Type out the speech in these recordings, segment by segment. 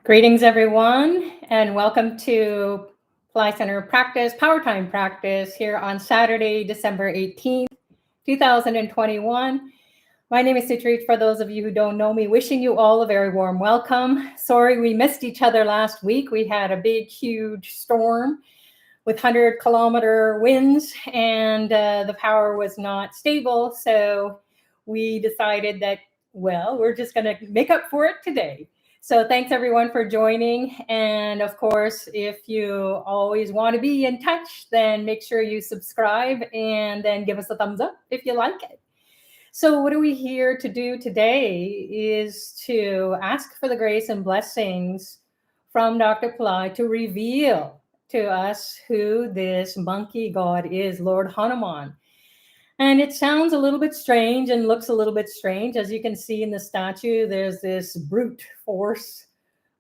Greetings, everyone, and welcome to Pillai Center practice, Powertime practice here on Saturday, December 18th, 2021. My name is Sucharita. For those of you who don't know me, wishing you all a very warm welcome. Sorry we missed each other last week. We had a big, huge storm with 100-kilometer winds, and the power was not stable. So we decided that, well, we're just going to make up for it today. So thanks everyone for joining. And of course, if you always want to be in touch, then make sure you subscribe and then give us a thumbs up if you like it. So what are we here to do today is to ask for the grace and blessings from Dr. Pillai to reveal to us who this monkey god is, Lord Hanuman. And it sounds a little bit strange and looks a little bit strange. As you can see in the statue, there's this brute force,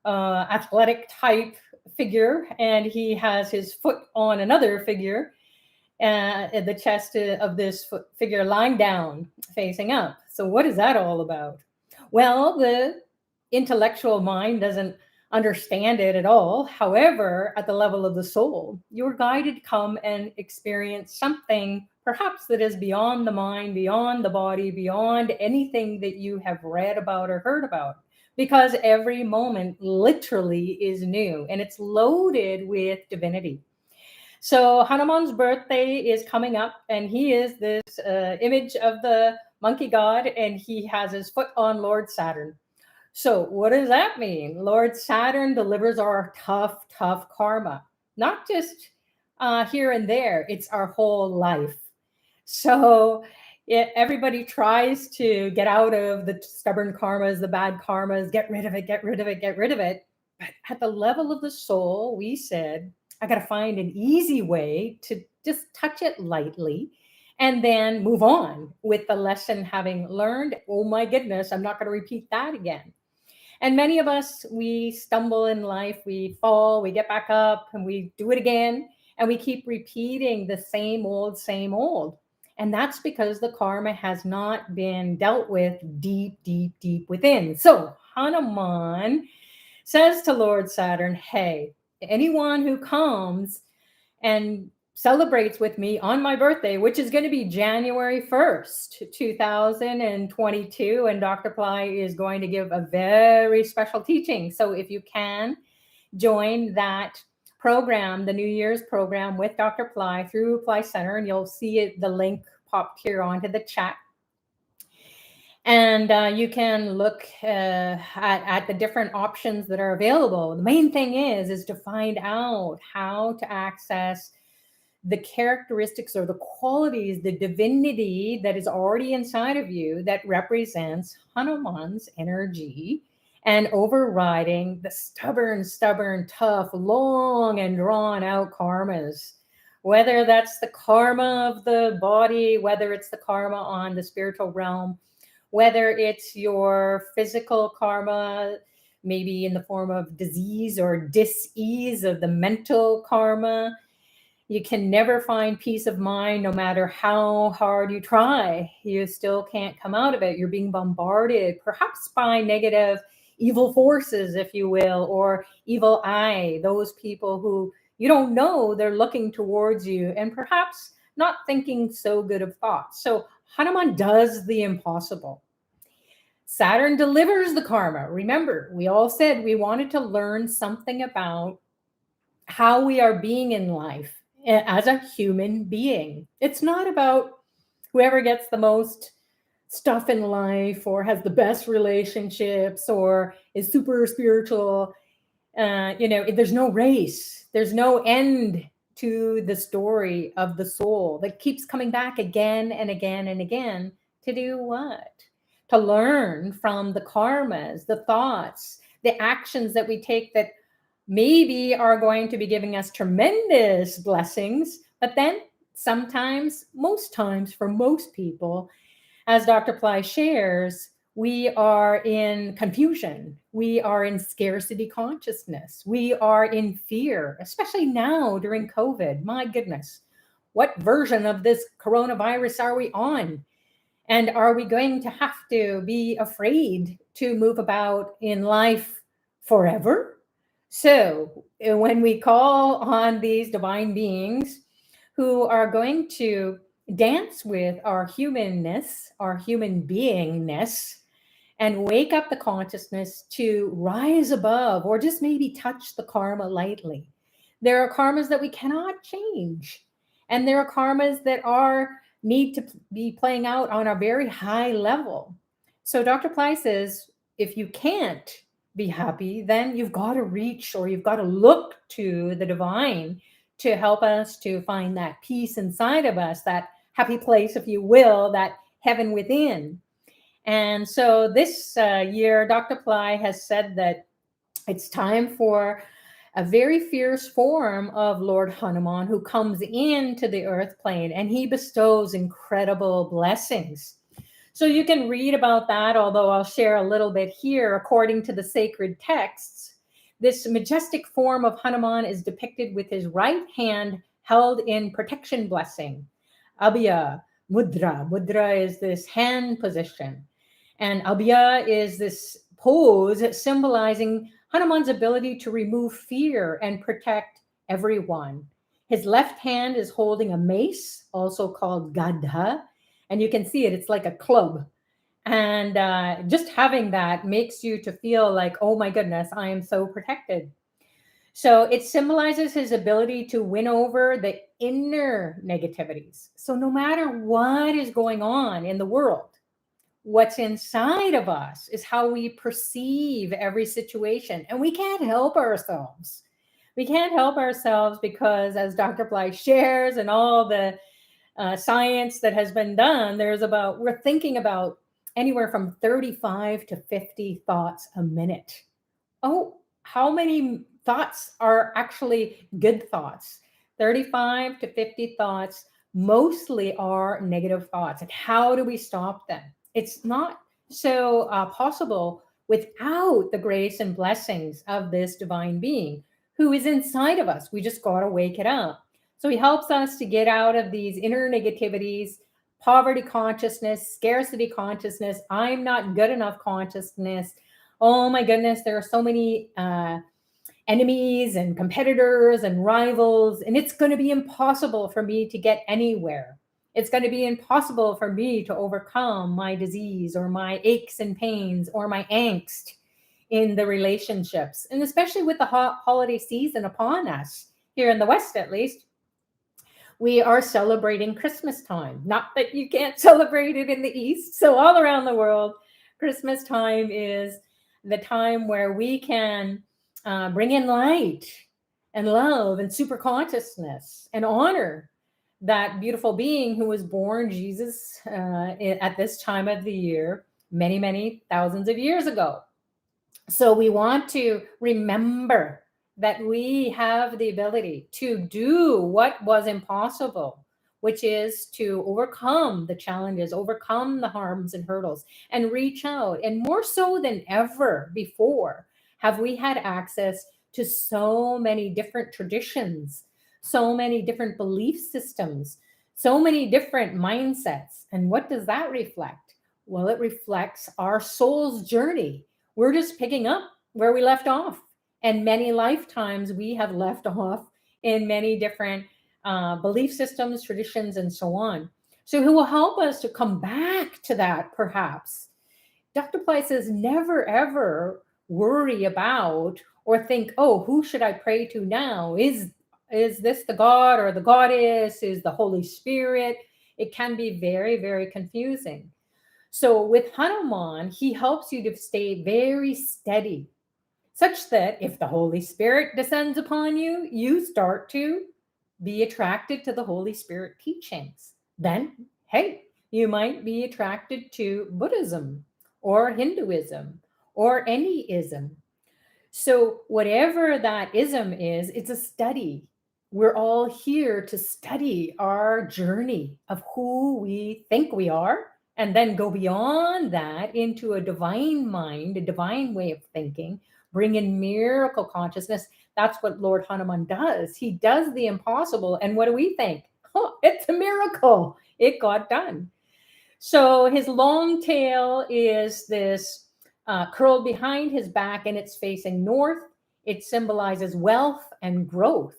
athletic type figure, and he has his foot on another figure, the chest of this figure lying down, facing up. So what is that all about? Well, the intellectual mind doesn't understand it at all. However, at the level of the soul, you're guided to come and experience something perhaps that is beyond the mind, beyond the body, beyond anything that you have read about or heard about. Because every moment literally is new and it's loaded with divinity. So Hanuman's birthday is coming up, and he is this image of the monkey god, and he has his foot on Lord Saturn. So what does that mean? Lord Saturn delivers our tough karma, not just here and there, it's our whole life. So everybody tries to get out of the stubborn karmas, the bad karmas, get rid of it. But at the level of the soul, we said, I got to find an easy way to just touch it lightly and then move on with the lesson having learned. Oh my goodness, I'm not going to repeat that again. And many of us, we stumble in life, we fall, we get back up, and we do it again. And we keep repeating the same old. And that's because the karma has not been dealt with deep within. So Hanuman says to Lord Saturn, hey, anyone who comes and celebrates with me on my birthday, which is going to be January 1st, 2022. And Dr. Pillai is going to give a very special teaching. So if you can join that program, the New Year's program with Dr. Pillai through Pillai Center, and you'll see it, the link popped here onto the chat. And you can look at the different options that are available. The main thing is to find out how to access the characteristics or the qualities, the divinity that is already inside of you that represents Hanuman's energy and overriding the stubborn, tough, long and drawn out karmas. Whether that's the karma of the body, whether it's the karma on the spiritual realm, whether it's your physical karma, maybe in the form of disease or dis-ease of the mental karma. You can never find peace of mind no matter how hard you try. You still can't come out of it. You're being bombarded, perhaps by negative, evil forces, if you will, or evil eye, those people who you don't know, they're looking towards you and perhaps not thinking so good of thoughts. So Hanuman does the impossible. Saturn delivers the karma. Remember, we all said we wanted to learn something about how we are being in life as a human being. It's not about whoever gets the most stuff in life or has the best relationships or is super spiritual. There's no race. There's no end to the story of the soul that keeps coming back again and again to do what? To learn from the karmas, the thoughts, the actions that we take that maybe are going to be giving us tremendous blessings, but then sometimes, most times for most people, as Dr. Pillai shares, we are in confusion. We are in scarcity consciousness. We are in fear, especially now during COVID. My goodness, what version of this coronavirus are we on? And are we going to have to be afraid to move about in life forever. So when we call on these divine beings who are going to dance with our humanness, our human beingness, and wake up the consciousness to rise above or just maybe touch the karma lightly. There are karmas that we cannot change. And there are karmas that are need to be playing out on a very high level. So Dr. Ply says, if you can't be happy, then you've got to reach or you've got to look to the divine to help us to find that peace inside of us, that happy place, if you will, that heaven within. And so this year, Dr. Ply has said that it's time for a very fierce form of Lord Hanuman who comes into the earth plane and he bestows incredible blessings. So you can read about that, although I'll share a little bit here. According to the sacred texts, this majestic form of Hanuman is depicted with his right hand held in protection blessing. Abhya, mudra. Mudra is this hand position. And Abhya is this pose symbolizing Hanuman's ability to remove fear and protect everyone. His left hand is holding a mace, also called Gadha, and you can see it, it's like a club. And just having that makes you to feel like, oh my goodness, I am so protected. So it symbolizes his ability to win over the inner negativities. So no matter what is going on in the world, what's inside of us is how we perceive every situation. And we can't help ourselves. We can't help ourselves because, as Dr. Ply shares and all the science that has been done, we're thinking about anywhere from 35 to 50 thoughts a minute. Oh, how many thoughts are actually good thoughts? 35 to 50 thoughts mostly are negative thoughts. And how do we stop them? It's not so possible without the grace and blessings of this divine being who is inside of us. We just got to wake it up. So he helps us to get out of these inner negativities, poverty consciousness, scarcity consciousness, I'm not good enough consciousness. Oh my goodness, there are so many enemies and competitors and rivals, and it's going to be impossible for me to get anywhere. It's going to be impossible for me to overcome my disease or my aches and pains or my angst in the relationships. And especially with the holiday season upon us, here in the West at least, we are celebrating Christmas time. Not that you can't celebrate it in the East. So all around the world, Christmas time is the time where we can bring in light and love and super consciousness and honor that beautiful being who was born, Jesus, at this time of the year, many, many thousands of years ago. So we want to remember that we have the ability to do what was impossible, which is to overcome the challenges, overcome the harms and hurdles, and reach out. And more so than ever before, have we had access to so many different traditions, so many different belief systems, so many different mindsets. And what does that reflect? Well, it reflects our soul's journey. We're just picking up where we left off. And many lifetimes we have left off in many different belief systems, traditions, and so on. So who will help us to come back to that, perhaps? Dr. Ply says, never, ever worry about or think, oh, who should I pray to now? Is this the God or the goddess? Is the Holy Spirit? It can be very, very confusing. So with Hanuman, he helps you to stay very steady, such that if the Holy Spirit descends upon you, you start to be attracted to the Holy Spirit teachings. Then, hey, you might be attracted to Buddhism or Hinduism or any ism. So whatever that ism is, it's a study. We're all here to study our journey of who we think we are, and then go beyond that into a divine mind, a divine way of thinking, bring in miracle consciousness. That's what Lord Hanuman does. He does the impossible. And what do we think? Oh, it's a miracle. It got done. So his long tail is this curled behind his back and it's facing north. It symbolizes wealth and growth.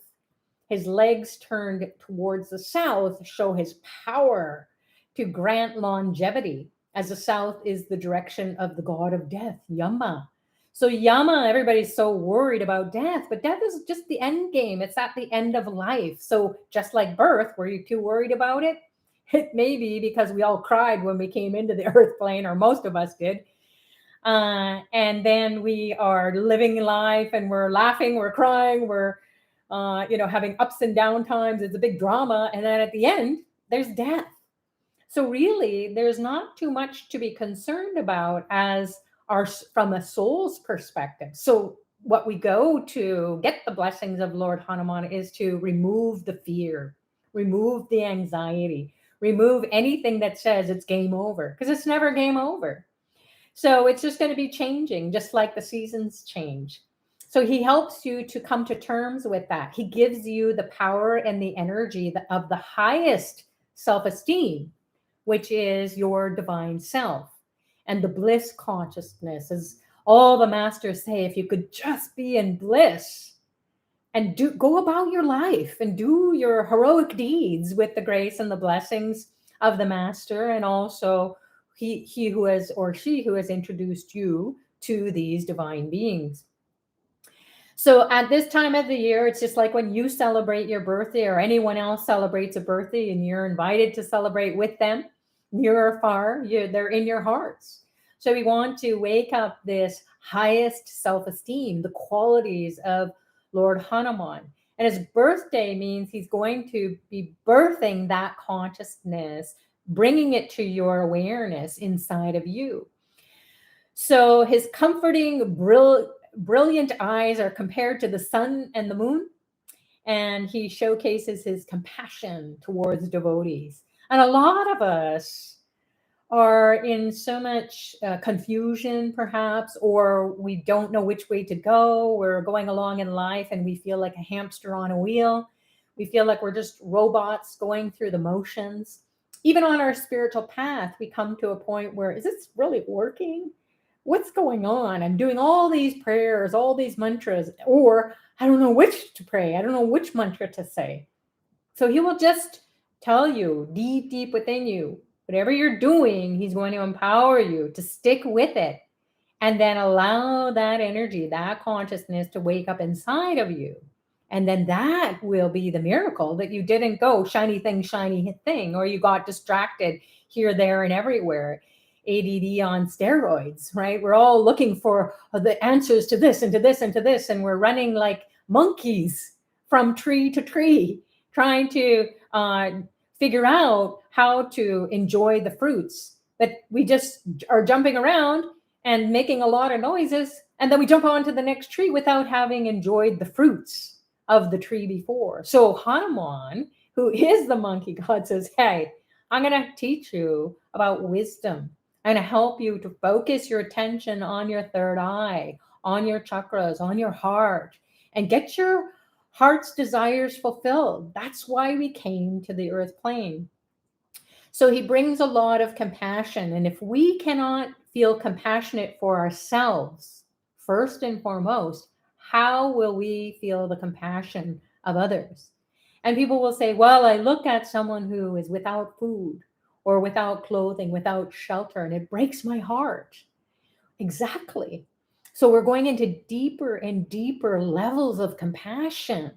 His legs turned towards the south show his power to grant longevity, as the south is the direction of the god of death, Yama. So Yama, everybody's so worried about death, but death is just the end game. It's at the end of life. So just like birth, were you too worried about it? It may be because we all cried when we came into the earth plane, or most of us did. And then we are living life and we're laughing, we're crying, we're having ups and down times. It's a big drama. And then at the end, there's death. So really, there's not too much to be concerned about from a soul's perspective. So what we go to get the blessings of Lord Hanuman is to remove the fear, remove the anxiety, remove anything that says it's game over, because it's never game over. So it's just going to be changing, just like the seasons change. So he helps you to come to terms with that. He gives you the power and the energy of the highest self-esteem, which is your divine self. And the bliss consciousness, as all the masters say, if you could just be in bliss and go about your life and do your heroic deeds with the grace and the blessings of the master, and also he who has, or she who has introduced you to these divine beings. So at this time of the year, it's just like when you celebrate your birthday or anyone else celebrates a birthday and you're invited to celebrate with them, near or far, they're in your hearts. So we want to wake up this highest self-esteem, the qualities of Lord Hanuman. And his birthday means he's going to be birthing that consciousness, bringing it to your awareness inside of you. So his comforting, brilliant eyes are compared to the sun and the moon, and he showcases his compassion towards devotees. And a lot of us are in so much confusion, perhaps, or we don't know which way to go. We're going along in life and we feel like a hamster on a wheel. We feel like we're just robots going through the motions. Even on our spiritual path, we come to a point where, is this really working? What's going on? I'm doing all these prayers, all these mantras, or I don't know which to pray. I don't know which mantra to say. So he will just tell you deep, deep within you, whatever you're doing, he's going to empower you to stick with it and then allow that energy, that consciousness to wake up inside of you. And then that will be the miracle, that you didn't go shiny thing, or you got distracted here, there, and everywhere. ADD on steroids, right? We're all looking for the answers to this and to this and to this. And we're running like monkeys from tree to tree, trying to figure out how to enjoy the fruits. But we just are jumping around and making a lot of noises. And then we jump onto the next tree without having enjoyed the fruits of the tree before. So Hanuman, who is the monkey god, says, hey, I'm going to teach you about wisdom. I'm going to help you to focus your attention on your third eye, on your chakras, on your heart, and get your heart's desires fulfilled. That's why we came to the earth plane. So he brings a lot of compassion. And if we cannot feel compassionate for ourselves, first and foremost, how will we feel the compassion of others? And people will say, well, I look at someone who is without food or without clothing, without shelter, and it breaks my heart. Exactly. So we're going into deeper and deeper levels of compassion,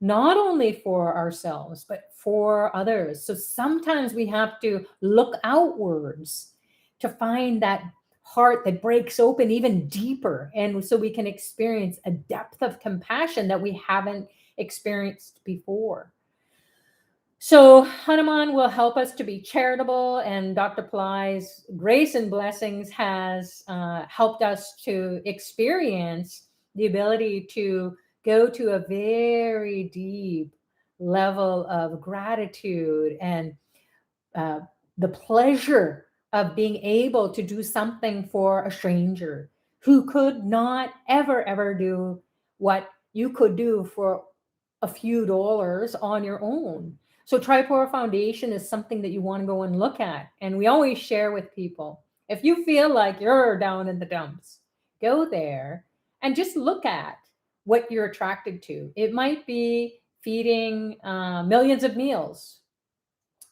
not only for ourselves, but for others. So sometimes we have to look outwards to find that heart that breaks open even deeper. And so we can experience a depth of compassion that we haven't experienced before. So Hanuman will help us to be charitable, and Dr. Pillai's grace and blessings has helped us to experience the ability to go to a very deep level of gratitude and the pleasure of being able to do something for a stranger who could not ever do what you could do for a few dollars on your own. So Tripura Foundation is something that you want to go and look at. And we always share with people, If you feel like you're down in the dumps, go there and just look at what you're attracted to. It might be feeding millions of meals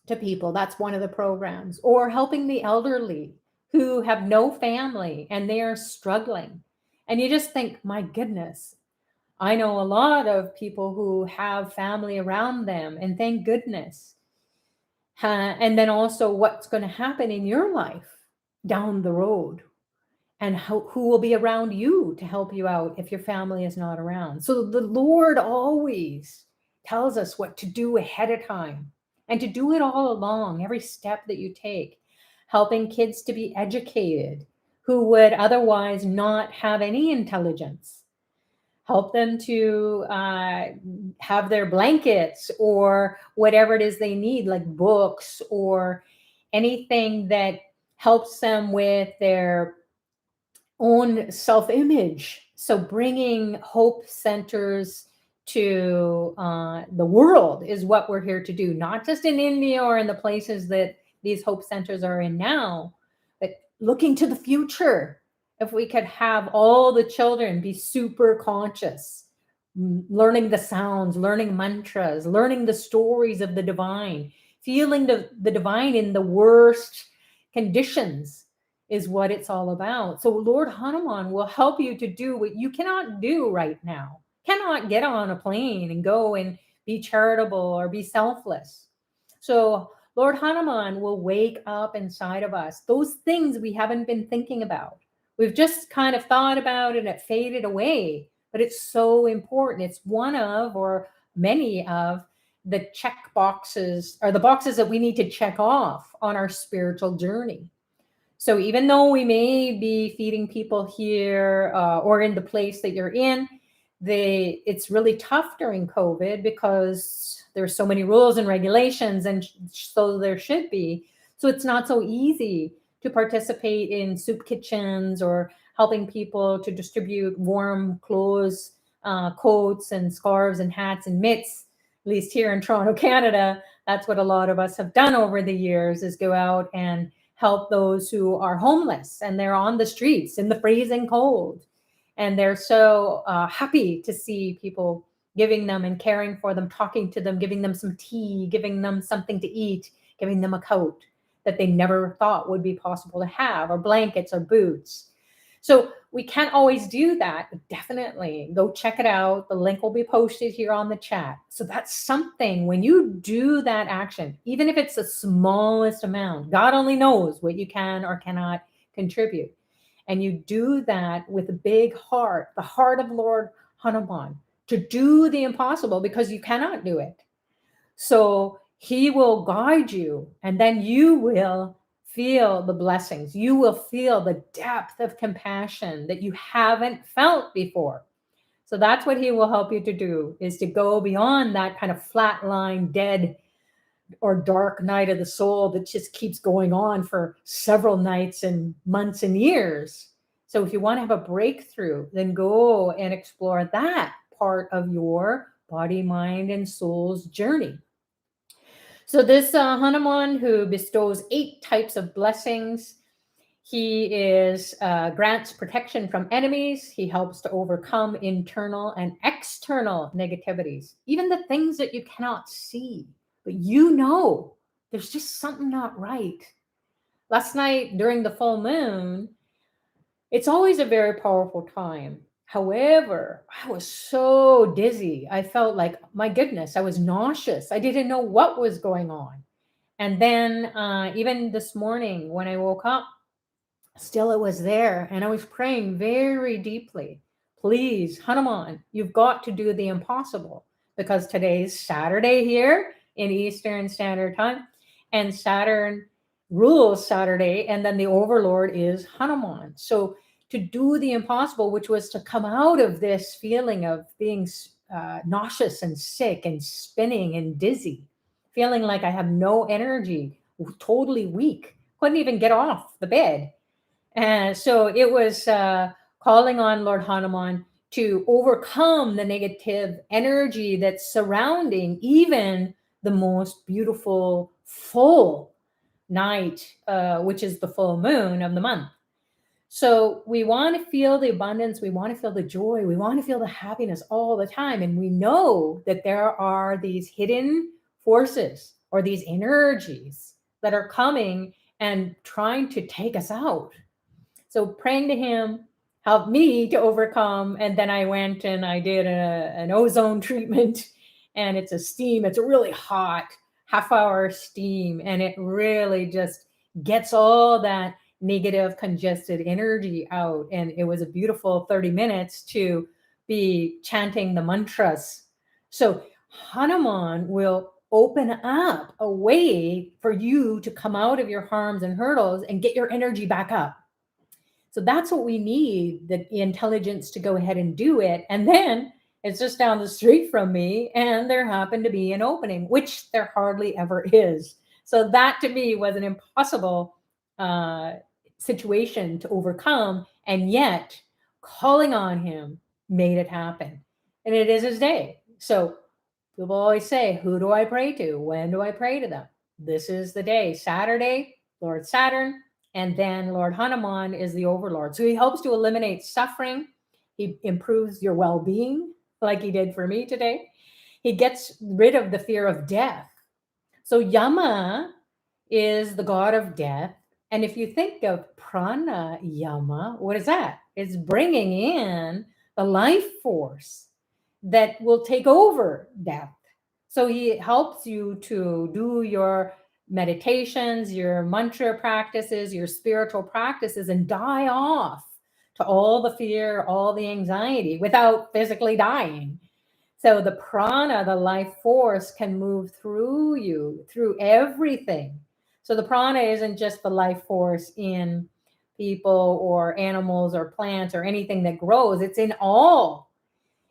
to people. That's one of the programs. Or helping the elderly who have no family and they are struggling. And you just think, my goodness, I know a lot of people who have family around them, and thank goodness. And then also what's going to happen in your life down the road, and who will be around you to help you out if your family is not around. So the Lord always tells us what to do ahead of time and to do it all along, every step that you take, helping kids to be educated who would otherwise not have any intelligence. Help them to have their blankets or whatever it is they need, like books or anything that helps them with their own self-image. So bringing hope centers to the world is what we're here to do, not just in India or in the places that these hope centers are in now, but looking to the future. If we could have all the children be super conscious, learning the sounds, learning mantras, learning the stories of the divine, feeling the divine in the worst conditions is what it's all about. So Lord Hanuman will help you to do what you cannot do right now. Cannot get on a plane and go and be charitable or be selfless. So Lord Hanuman will wake up inside of us those things we haven't been thinking about. We've just kind of thought about it and it faded away, but it's so important. It's one of, or many of, the check boxes, or the boxes that we need to check off on our spiritual journey. So even though we may be feeding people here or in the place that you're in, it's really tough during COVID because there's so many rules and regulations, and so there should be. So it's not so easy to participate in soup kitchens or helping people to distribute warm clothes, coats and scarves and hats and mitts. At least here in Toronto, Canada, that's what a lot of us have done over the years, is go out and help those who are homeless and they're on the streets in the freezing cold. And they're so happy to see people giving them and caring for them, talking to them, giving them some tea, giving them something to eat, giving them a coat that they never thought would be possible to have, or blankets or boots. So we can't always do that, but definitely go check it out. The link will be posted here on the chat. So that's something, when you do that action, even if it's the smallest amount, God only knows what you can or cannot contribute. And you do that with a big heart, the heart of Lord Hanuman, to do the impossible because you cannot do it. So he will guide you, and then you will feel the blessings. You will feel the depth of compassion that you haven't felt before. So that's what he will help you to do, is to go beyond that kind of flat line, dead or dark night of the soul that just keeps going on for several nights and months and years. So if you want to have a breakthrough, then go and explore that part of your body, mind, and soul's journey. So this Hanuman, who bestows 8 types of blessings, he grants protection from enemies. He helps to overcome internal and external negativities, even the things that you cannot see, but you know there's just something not right. Last night during the full moon, it's always a very powerful time. However, I was so dizzy. I felt like, my goodness, I was nauseous. I didn't know what was going on. And then even this morning when I woke up, still it was there. And I was praying very deeply. Please, Hanuman, you've got to do the impossible, because today's Saturday here in Eastern Standard Time, and Saturn rules Saturday, and then the overlord is Hanuman. So to do the impossible, which was to come out of this feeling of being nauseous and sick and spinning and dizzy, feeling like I have no energy, totally weak, couldn't even get off the bed. And so it was calling on Lord Hanuman to overcome the negative energy that's surrounding even the most beautiful, full night, which is the full moon of the month. So we want to feel the abundance, we want to feel the joy, we want to feel the happiness all the time. And we know that there are these hidden forces or these energies that are coming and trying to take us out. So praying to him helped me to overcome. And then I went and I did an ozone treatment, and it's a steam. It's a really hot half-hour steam, and it really just gets all that negative congested energy out. And it was a beautiful 30 minutes to be chanting the mantras. So Hanuman will open up a way for you to come out of your harms and hurdles and get your energy back up. So that's what we need, the intelligence to go ahead and do it. And then it's just down the street from me, and there happened to be an opening, which there hardly ever is. So that to me was an impossible situation to overcome. And yet calling on him made it happen. And it is his day. So people always say, who do I pray to? When do I pray to them? This is the day. Saturday, Lord Saturn, and then Lord Hanuman is the overlord. So he helps to eliminate suffering. He improves your well-being, like he did for me today. He gets rid of the fear of death. So Yama is the god of death. And if you think of Prana Yama, what is that? It's bringing in the life force that will take over death. So he helps you to do your meditations, your mantra practices, your spiritual practices, and die off to all the fear, all the anxiety without physically dying. So the prana, the life force, can move through you, through everything. So the prana isn't just the life force in people or animals or plants or anything that grows. It's in all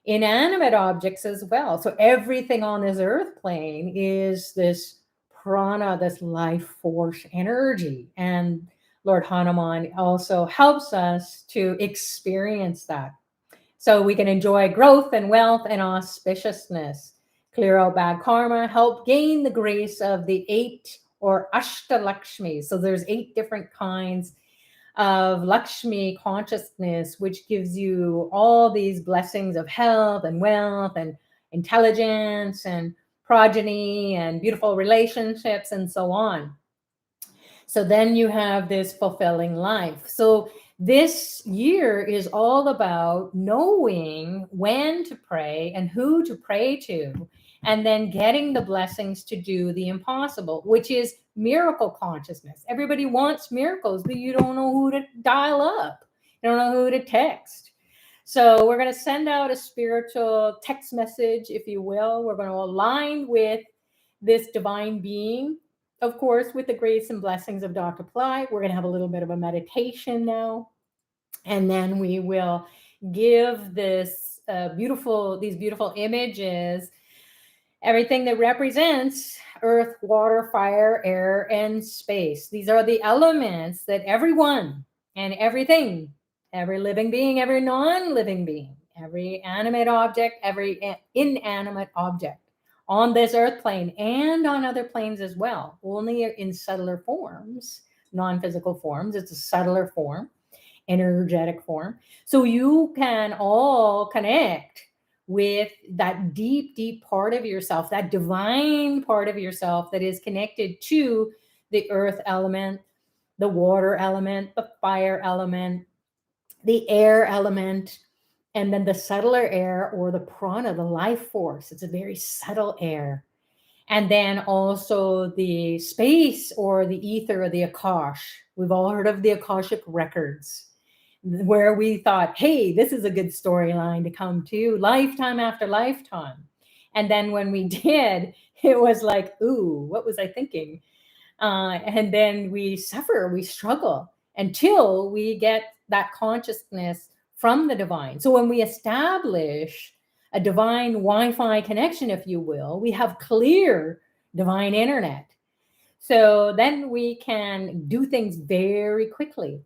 inanimate objects as well. So everything on this earth plane is this prana, this life force energy. And Lord Hanuman also helps us to experience that. So we can enjoy growth and wealth and auspiciousness, clear out bad karma, help gain the grace of the 8 or Ashta Lakshmi. So there's 8 different kinds of Lakshmi consciousness, which gives you all these blessings of health and wealth and intelligence and progeny and beautiful relationships and so on. So then you have this fulfilling life. So this year is all about knowing when to pray and who to pray to, and then getting the blessings to do the impossible, which is miracle consciousness. Everybody wants miracles, but you don't know who to dial up. You don't know who to text. So we're going to send out a spiritual text message, if you will. We're going to align with this divine being, of course, with the grace and blessings of Dr. Pillai. We're going to have a little bit of a meditation now. And then we will give this these beautiful images, everything that represents earth, water, fire, air, and space. These are the elements that everyone and everything, every living being, every non-living being, every animate object, every inanimate object on this earth plane and on other planes as well, only in subtler forms, non-physical forms. It's a subtler form, energetic form. So you can all connect with that deep, deep part of yourself, that divine part of yourself that is connected to the earth element, the water element, the fire element, the air element, and then the subtler air or the prana, the life force. It's a very subtle air. And then also the space or the ether or the Akash. We've all heard of the Akashic records, where we thought, hey, this is a good storyline to come to lifetime after lifetime. And then when we did, it was like, ooh, what was I thinking? And then we suffer, we struggle until we get that consciousness from the divine. So when we establish a divine Wi-Fi connection, if you will, we have clear divine internet. So then we can do things very quickly.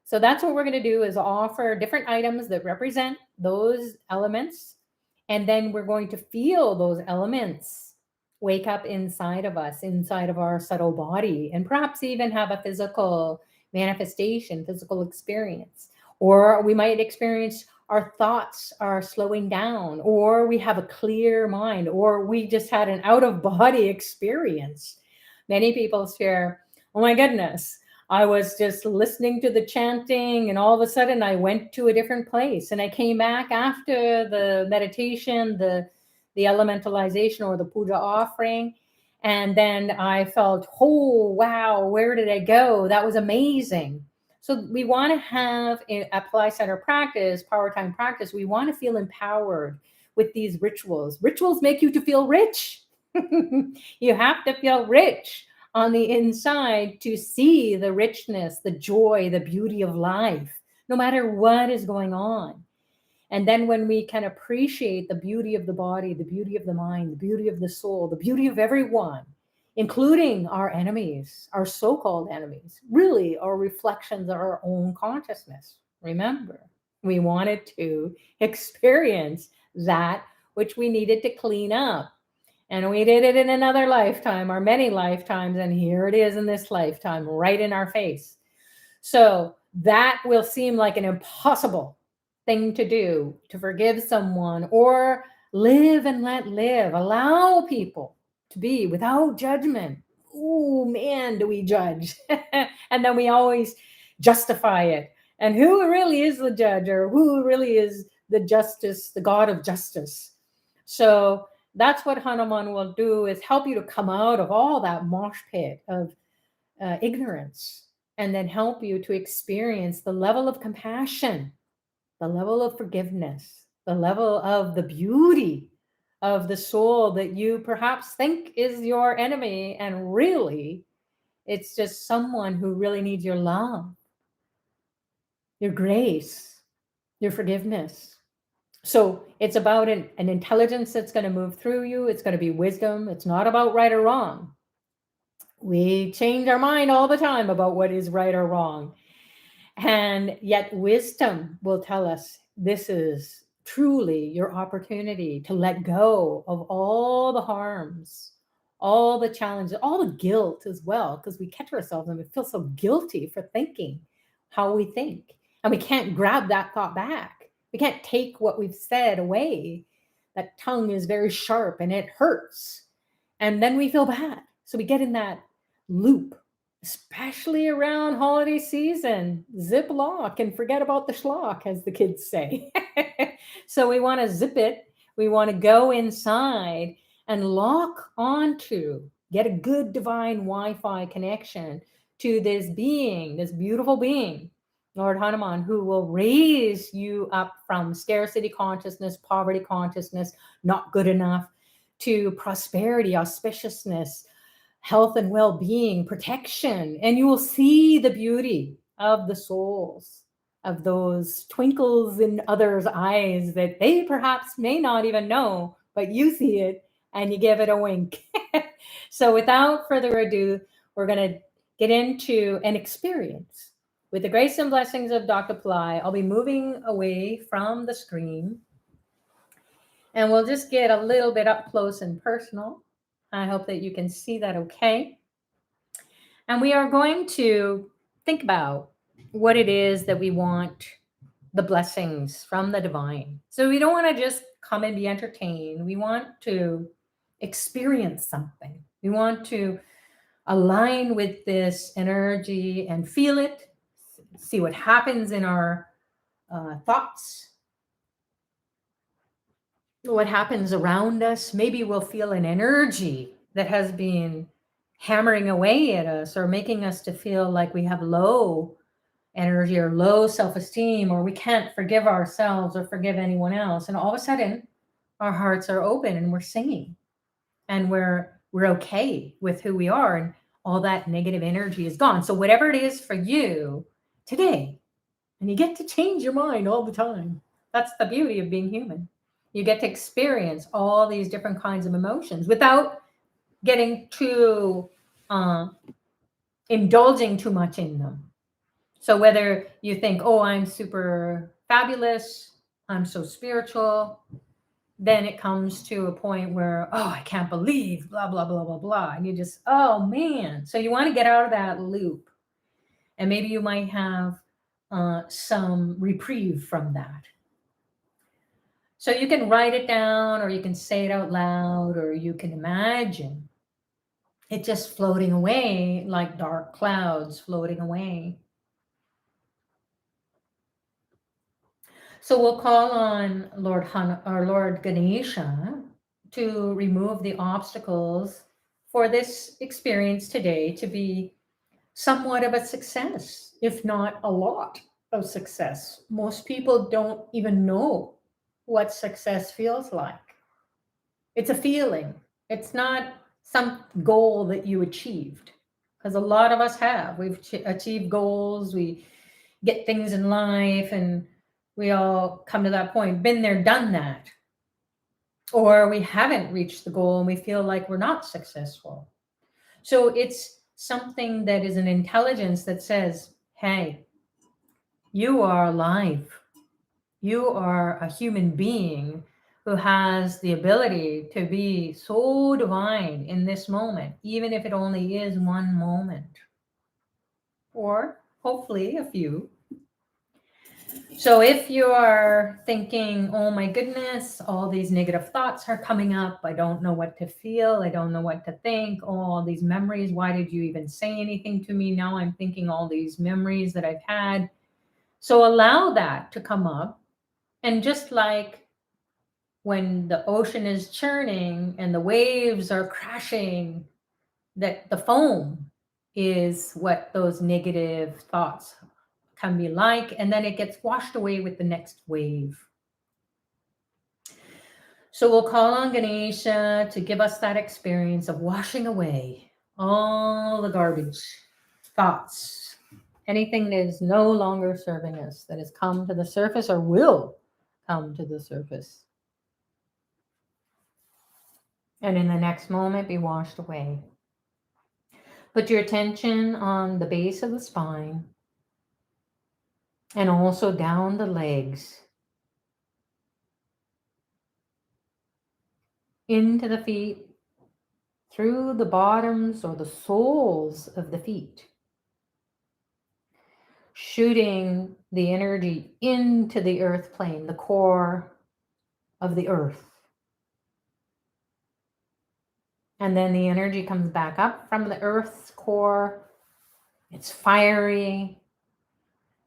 So that's what we're going to do, is offer different items that represent those elements. And then we're going to feel those elements wake up inside of us, inside of our subtle body, and perhaps even have a physical manifestation, physical experience. Or we might experience our thoughts are slowing down, or we have a clear mind, or we just had an out of body experience. Many people share, oh my goodness, I was just listening to the chanting, and all of a sudden I went to a different place, and I came back after the meditation, the elementalization or the puja offering, and then I felt, oh wow, where did I go? That was amazing. So we want to have a Pillai Center practice, Powertime practice. We want to feel empowered with these rituals. Rituals make you to feel rich. You have to feel rich on the inside to see the richness, the joy, the beauty of life, no matter what is going on. And then when we can appreciate the beauty of the body, the beauty of the mind, the beauty of the soul, the beauty of everyone, including our enemies, our so-called enemies, really are reflections of our own consciousness. Remember, we wanted to experience that which we needed to clean up. And we did it in another lifetime or many lifetimes. And here it is in this lifetime, right in our face. So that will seem like an impossible thing to do, to forgive someone or live and let live. Allow people to be without judgment. Oh man, do we judge? And then we always justify it. And who really is the judge, or who really is the justice, the God of justice? So that's what Hanuman will do, is help you to come out of all that mosh pit of ignorance, and then help you to experience the level of compassion, the level of forgiveness, the level of the beauty of the soul that you perhaps think is your enemy, and really it's just someone who really needs your love, your grace, your forgiveness. So it's about an intelligence that's going to move through you. It's going to be wisdom. It's not about right or wrong. We change our mind all the time about what is right or wrong. And yet wisdom will tell us this is truly your opportunity to let go of all the harms, all the challenges, all the guilt as well, because we catch ourselves and we feel so guilty for thinking how we think. And we can't grab that thought back. We can't take what we've said away. That tongue is very sharp and it hurts. And then we feel bad. So we get in that loop, especially around holiday season. Zip lock and forget about the schlock, as the kids say. So we want to zip it. We want to go inside and lock onto, get a good divine Wi-Fi connection to this being, this beautiful being, Lord Hanuman, who will raise you up from scarcity consciousness, poverty consciousness, not good enough, to prosperity, auspiciousness, health and well-being, protection. And you will see the beauty of the souls, of those twinkles in others' eyes that they perhaps may not even know, but you see it and you give it a wink. So without further ado, we're going to get into an experience. With the grace and blessings of Dr. Pillai, I'll be moving away from the screen, and we'll just get a little bit up close and personal. I hope that you can see that okay. And we are going to think about what it is that we want, the blessings from the divine. So we don't want to just come and be entertained. We want to experience something. We want to align with this energy and feel it, see what happens in our thoughts, what happens around us. Maybe we'll feel an energy that has been hammering away at us, or making us to feel like we have low energy or low self-esteem, or we can't forgive ourselves or forgive anyone else. And all of a sudden our hearts are open and we're singing and we're okay with who we are, and all that negative energy is gone. So whatever it is for you today, and you get to change your mind all the time. That's the beauty of being human. You get to experience all these different kinds of emotions without getting too indulging too much in them. So whether you think, oh, I'm super fabulous, I'm so spiritual, then it comes to a point where, oh, I can't believe, blah, blah, blah, blah, blah. And you just, oh man. So you want to get out of that loop. And maybe you might have some reprieve from that. So you can write it down, or you can say it out loud, or you can imagine it just floating away like dark clouds floating away. So we'll call on Lord Ganesha to remove the obstacles for this experience today to be somewhat of a success, if not a lot of success. Most people don't even know what success feels like. It's a feeling. It's not some goal that you achieved, because a lot of us have. We've achieved goals, we get things in life, and we all come to that point, been there, done that. Or we haven't reached the goal and we feel like we're not successful. So it's something that is an intelligence that says, hey, you are alive. You are a human being who has the ability to be so divine in this moment, even if it only is one moment, or hopefully a few. So if you are thinking, oh my goodness, all these negative thoughts are coming up, I don't know what to feel, I don't know what to think, all these memories, why did you even say anything to me? Now I'm thinking all these memories that I've had. So allow that to come up. And just like when the ocean is churning and the waves are crashing, that the foam is what those negative thoughts can be like, and then it gets washed away with the next wave. So we'll call on Ganesha to give us that experience of washing away all the garbage thoughts, anything that is no longer serving us, that has come to the surface or will come to the surface. And in the next moment, be washed away. Put your attention on the base of the spine and also down the legs, into the feet, through the bottoms or the soles of the feet, shooting the energy into the earth plane, the core of the earth. And then the energy comes back up from the earth's core. It's fiery.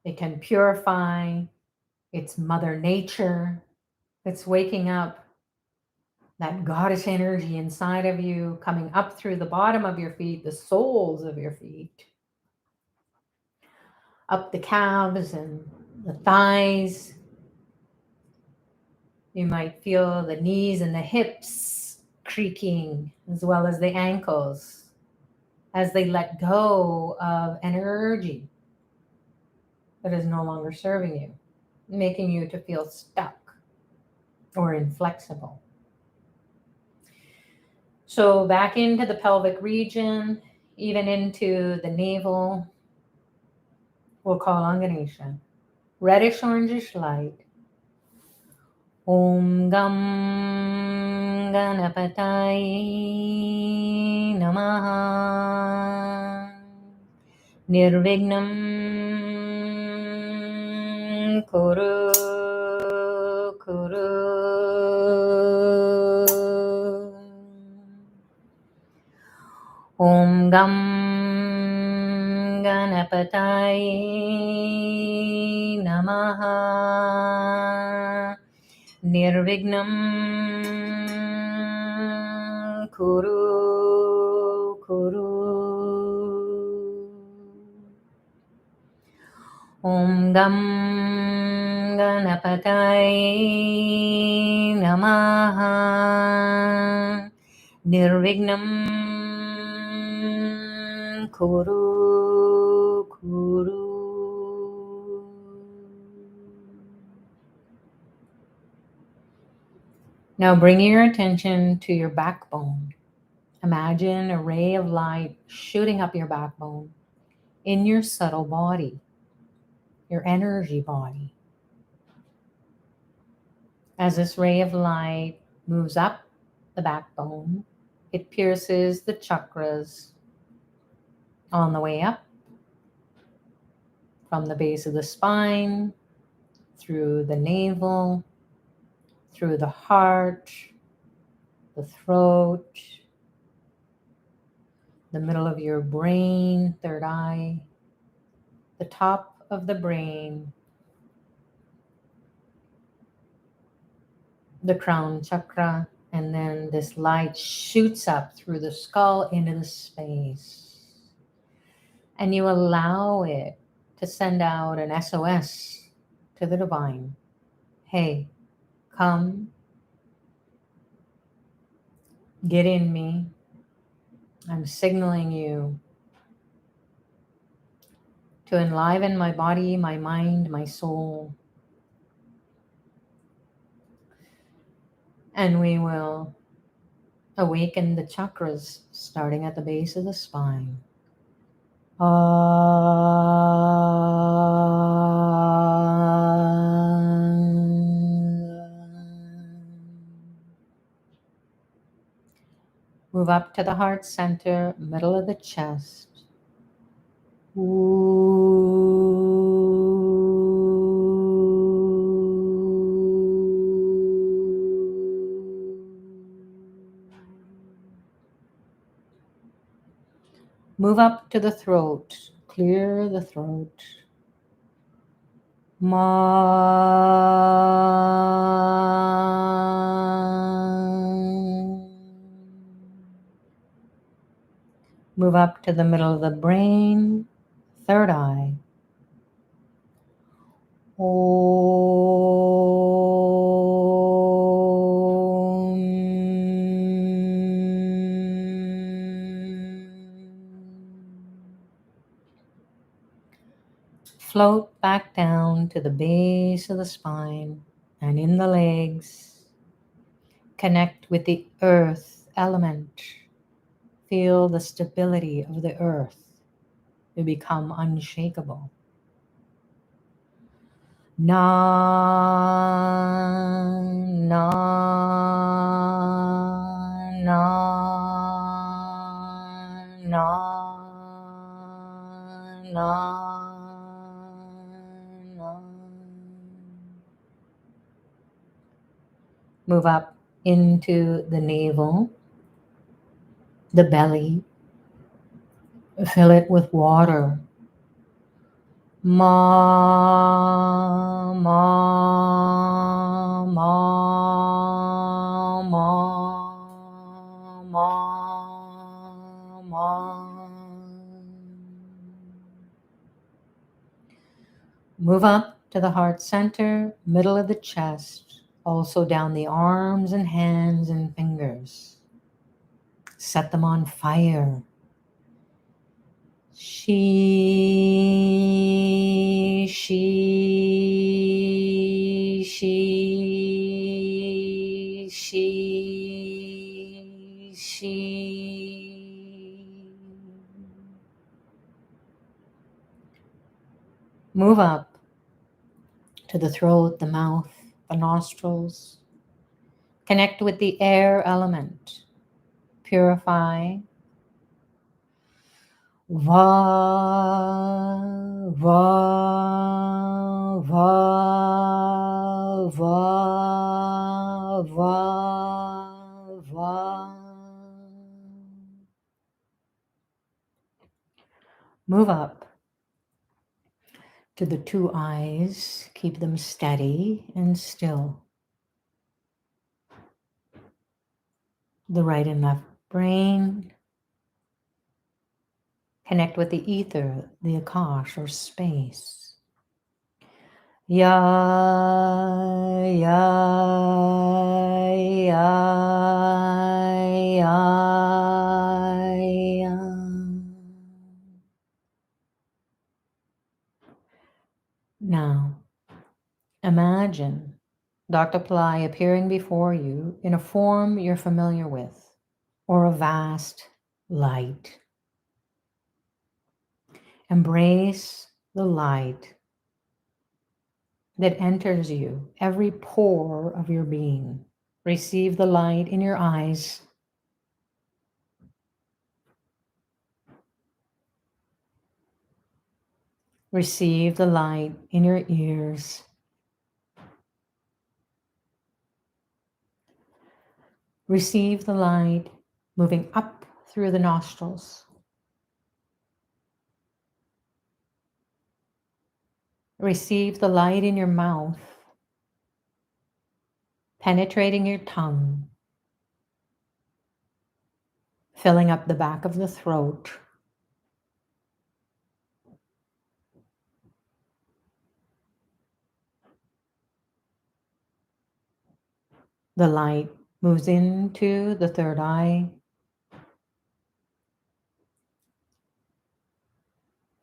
It can purify. It's Mother Nature. It's waking up that goddess energy inside of you, coming up through the bottom of your feet, the soles of your feet, up the calves and the thighs. You might feel the knees and the hips creaking, as well as the ankles, as they let go of an energy that is no longer serving you, making you to feel stuck or inflexible. So back into the pelvic region, even into the navel. We'll call on Ganesha. Reddish orangish light. Om Gam Ganapataye Namaha. Nirvignam Kuru Kuru. Om Gam Ganapataye Namaha. Nirvignam Kuru Kuru. Om Gam Ganapataye Namaha. Nirvignam Kuru Kuru. Now bring your attention to your backbone. Imagine a ray of light shooting up your backbone in your subtle body, your energy body. As this ray of light moves up the backbone. It pierces the chakras on the way up from the base of the spine, through the navel, through the heart, the throat, the middle of your brain, third eye, the top of the brain, the crown chakra, and then this light shoots up through the skull into the space. And you allow it to send out an SOS to the divine. Hey, come, get in me. I'm signaling you to enliven my body, my mind, my soul. And we will awaken the chakras starting at the base of the spine. Move up to the heart center, middle of the chest. Move up to the throat, clear the throat. Move up to the middle of the brain, third eye. Float back down to the base of the spine and in the legs. Connect with the earth element. Feel the stability of the earth. You become unshakable. Na, na, na, na, na. Move up into the navel, the belly. Fill it with water. Ma, ma, ma, ma, ma, ma. Move up to the heart center, middle of the chest, also down the arms and hands and fingers. Set them on fire. She, she, she, she, she. Move up to the throat, the mouth, the nostrils. Connect with the air element. Purify. Va, va, va, va, va, va. Move up to the two eyes. Keep them steady and still. The right and left brain. Connect with the ether, the akash or space. Ya, ya, ya, ya, ya. Now, imagine Dr. Pillai appearing before you in a form you're familiar with, or a vast light. Embrace the light that enters you, every pore of your being. Receive the light in your eyes. Receive the light in your ears. Receive the light moving up through the nostrils. Receive the light in your mouth, penetrating your tongue, filling up the back of the throat. The light moves into the third eye.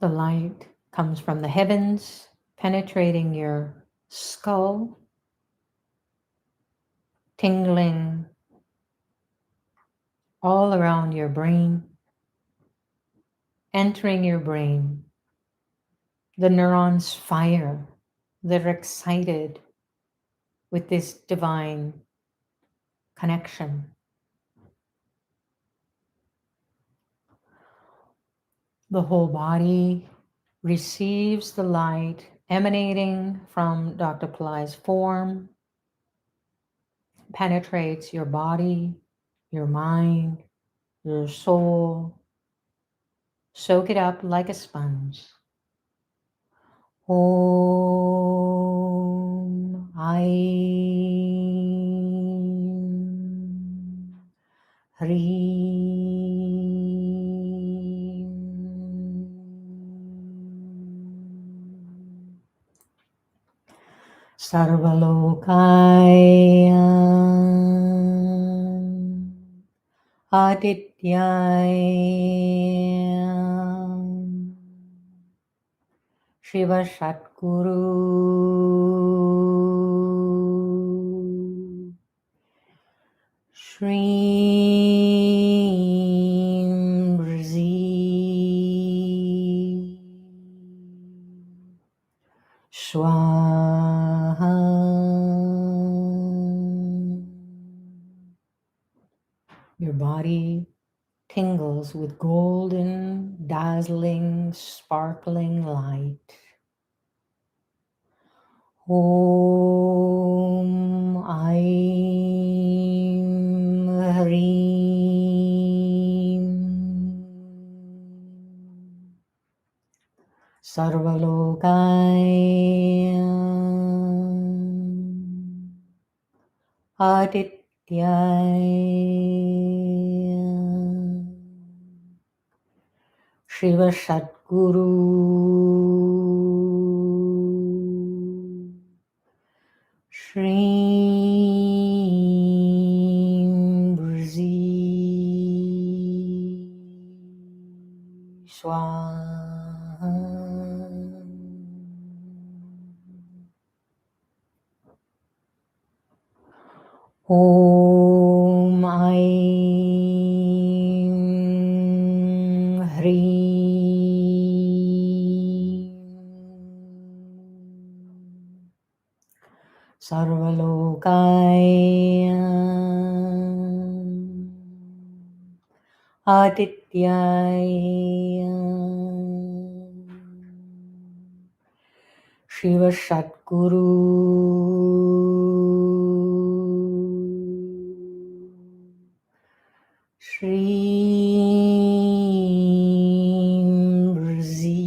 The light comes from the heavens, penetrating your skull, tingling all around your brain, entering your brain. The neurons fire. They're excited with this divine connection. The whole body receives the light emanating from Dr. Pillai's form, penetrates your body, your mind, your soul. Soak it up like a sponge. Om Aim Hreem Sarvalokaya Adityaya Shiva Satguru Shreem Brzy Swaha. Your body tingles with golden, dazzling, sparkling light. Om Aim Hreem Sarvalokaya Adityaya Shiva Satguru Shreem Brzy Swaha. Om Aim Hreem Sarvalokaya Adityaya Shiva Satguru Shreem Brzy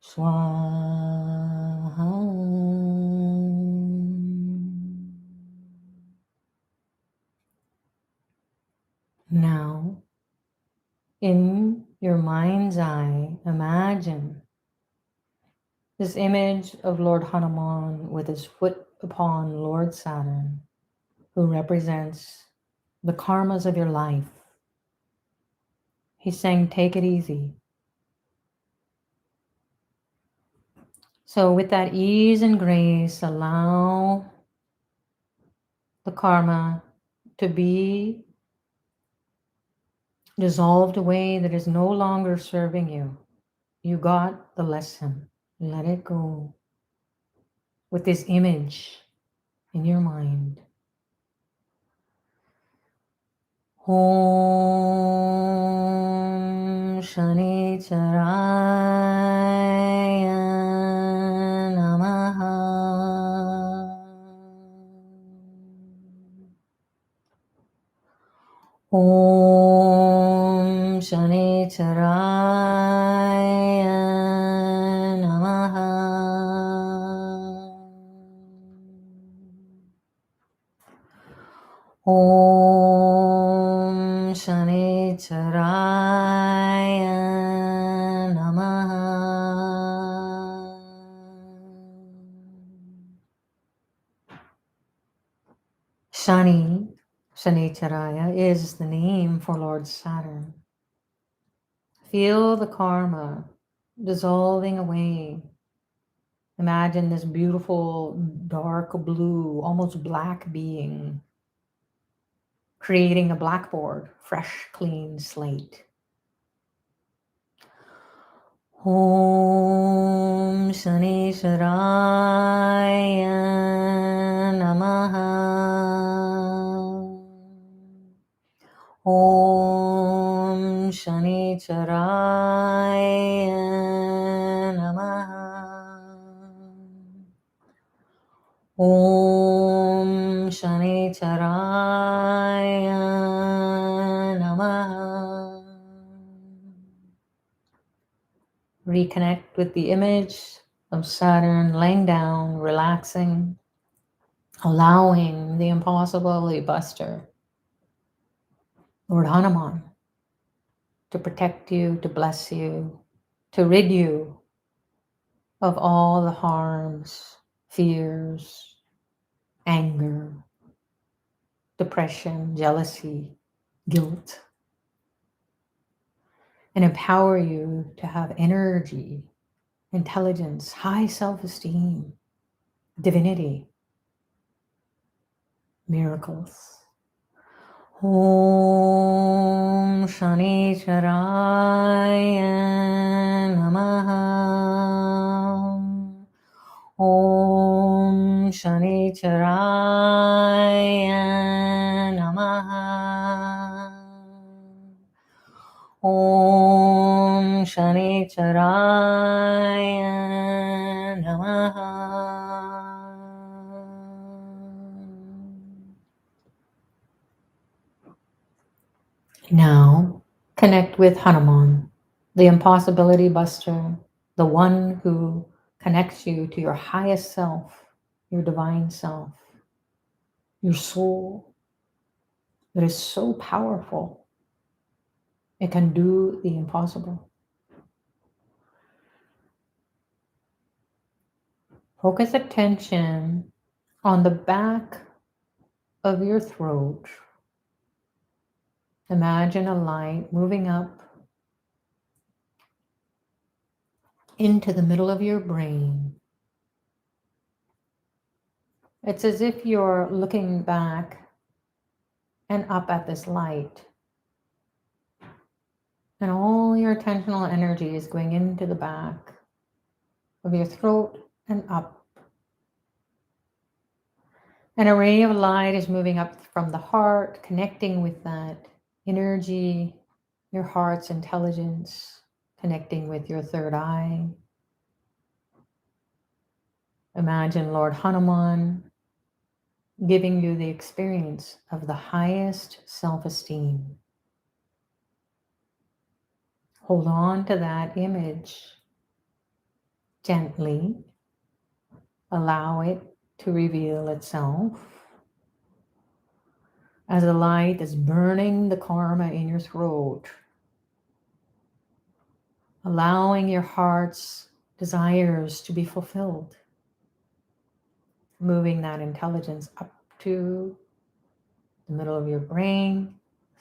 Swaha. Now, in your mind's eye, imagine this image of Lord Hanuman with his foot upon Lord Saturn, who represents the karmas of your life. He's saying, take it easy. So with that ease and grace, allow the karma to be dissolved away that is no longer serving you. You got the lesson. Let it go. with this image in your mind. Om Shanicharaya Namaha. Om Shanicharaya Namaha. Om Shanicharaya Namaha. Shanicharaya is the name for Lord Saturn. Feel the karma dissolving away. Imagine this beautiful dark blue, almost black being creating a blackboard, fresh, clean slate. Om Shanicharaya Namaha. Om Shanicharaya Namaha. Om Shanicharaya Namaha. Reconnect with the image of Saturn laying down, relaxing, allowing the impossibility buster, Lord Hanuman, to protect you, to bless you, to rid you of all the harms, fears, anger, depression, jealousy, guilt, and empower you to have energy, intelligence, high self-esteem, divinity, miracles. Om Shanicharaya Namaha. Om Shanicharaya Namaha. Om Shanicharaya Namaha. Now, connect with Hanuman, the impossibility buster, the one who connects you to your highest self, your divine self, your soul that is so powerful. It can do the impossible. Focus attention on the back of your throat. Imagine a light moving up into the middle of your brain. It's as if you're looking back and up at this light. And all your attentional energy is going into the back of your throat and up. An ray of light is moving up from the heart, connecting with that energy, your heart's intelligence, connecting with your third eye. Imagine Lord Hanuman giving you the experience of the highest self-esteem. Hold on to that image gently. Allow it to reveal itself as a light is burning the karma in your throat, allowing your heart's desires to be fulfilled, moving that intelligence up to the middle of your brain,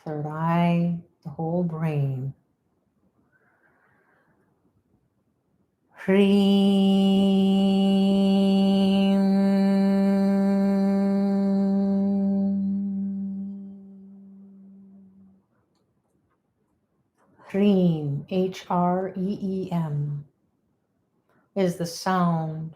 third eye, the whole brain. Hreem, H-R-E-E-M, is the sound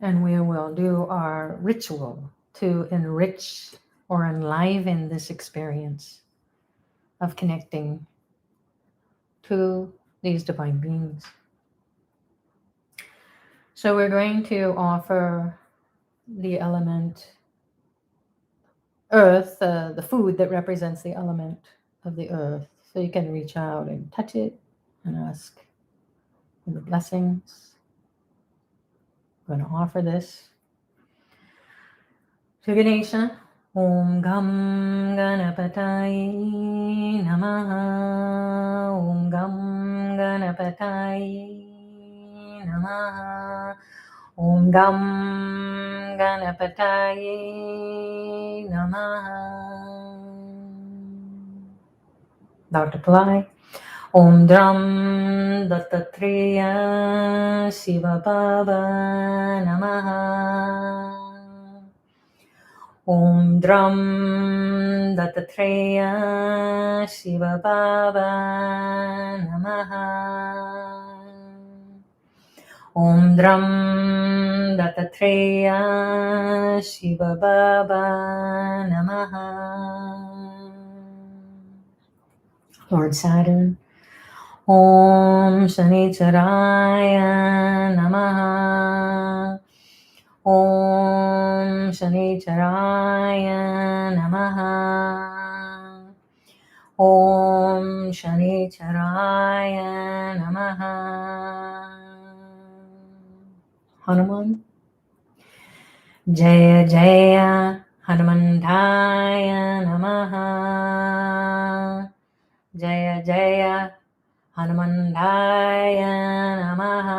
And we will do our ritual to enrich or enliven this experience of connecting to these divine beings. So we're going to offer the element earth, the food that represents the element of the earth. So you can reach out and touch it and ask for the blessings. I'm going to offer this to Ganesha. Om Gam Ganapataye Namaha. Om Gam Ganapataye Namaha. Om Gam Ganapataye Namaha. Dr. Pillai. Om Dram Dattatreya Shiva Baba Namaha. Om Dram Dattatreya Shiva Baba Namaha. Om Dram Dattatreya Shiva Baba Namaha. Lord Saturn. Om Shanicharaya Namaha. Om Shanicharaya Namaha. Om Shanicharaya Namaha. Hanuman. Jaya Jaya Hanumantaya Namaha. Jaya Jaya Hanumantaya Namaha.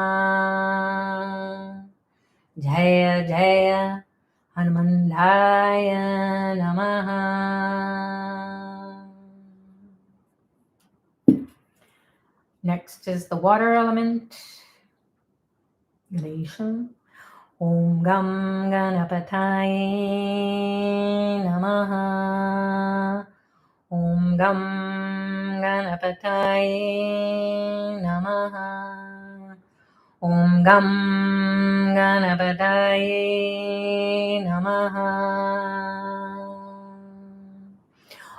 Jaya Jaya Hanumantaya Namaha. Next is the water element. Ganesha. Om Gam Ganapataye Namaha. Om Gam Ganapataye Namaha. Om Gam Ganapataye Namaha.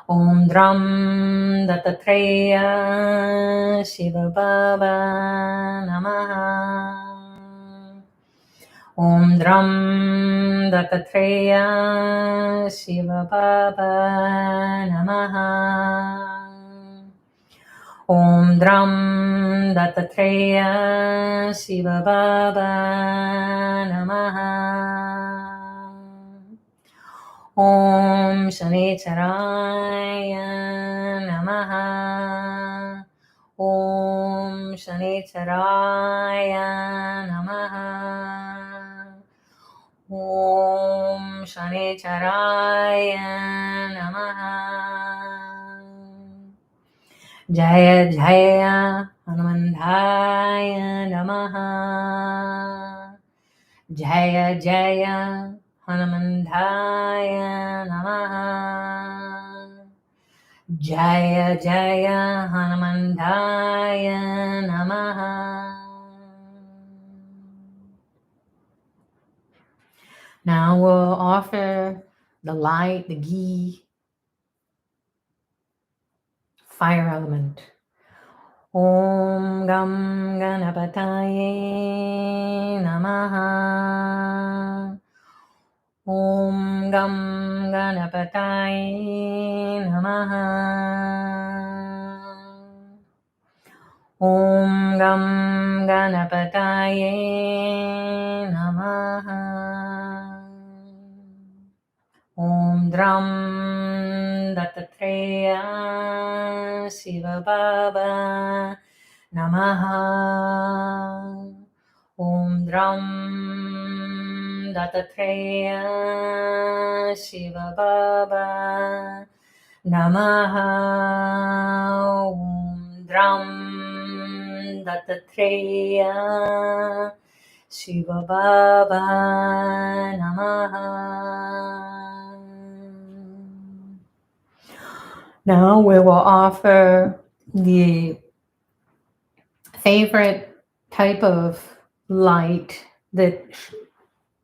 Om Dram Dattatreya Shiva Baba Namaha. Om Dram Dattatreya Shiva Baba Namaha. Om Dram Dattatreya Shiva Baba Namaha. Om Shanicharaya Namaha. Om Shanicharaya Namaha. Om Shanicharaya Namaha. Jaya Jaya Hanumantaya Namaha. Jaya Jaya Hanumantaya Namaha. Jaya Jaya Hanumantaya Namaha. Now we'll offer the light, the ghee, fire element. Om Gam Ganapataye Namaha. Om Gam Ganapataye Namaha. Om Gam Ganapataye Namaha. Om Dram Dattatreya Shiva Baba Namaha. Om Dram Dattatreya Shiva Baba Namaha. Om Dram Dattatreya Shiva Baba Namaha. Now we will offer the favorite type of light that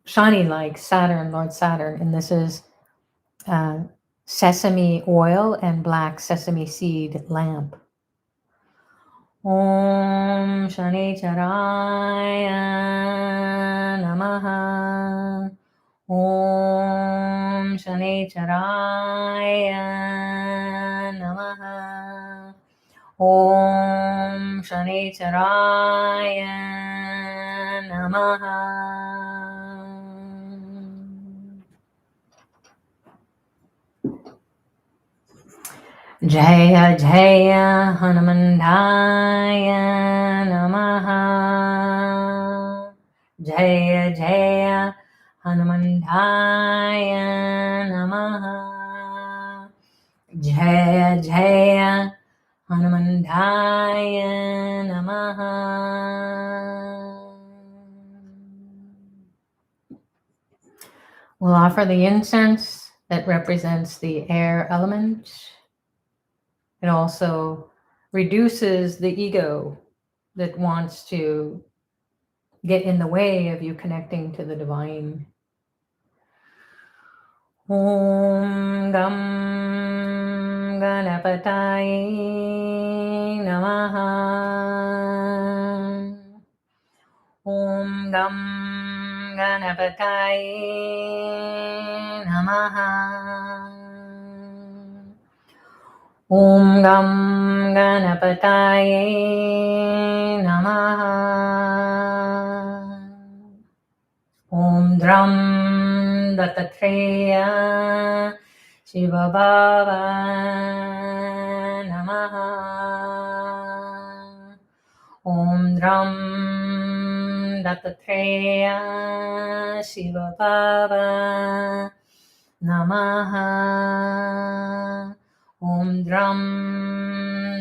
shiny like Saturn, Lord Saturn, and this is sesame oil and black sesame seed lamp. Om Shanicharaya Namaha. Om Shanicharaya Namaha. Om Shanicharaya Namaha. Jaya Jaya Hanuman Namaha. Jaya Jaya Hanuman Namaha. Jaya Jaya Hanuman Namaha. We'll offer the incense that represents the air element. It also reduces the ego that wants to get in the way of you connecting to the divine. Om Gam Ganapataye Namaha. Om Gam Ganapataye Namaha. Om Gam Ganapataye Namaha. Om Dram Dattatreya Shiva Baba Namaha. Om Dram Dattatreya Shiva Baba Namaha. Om Dram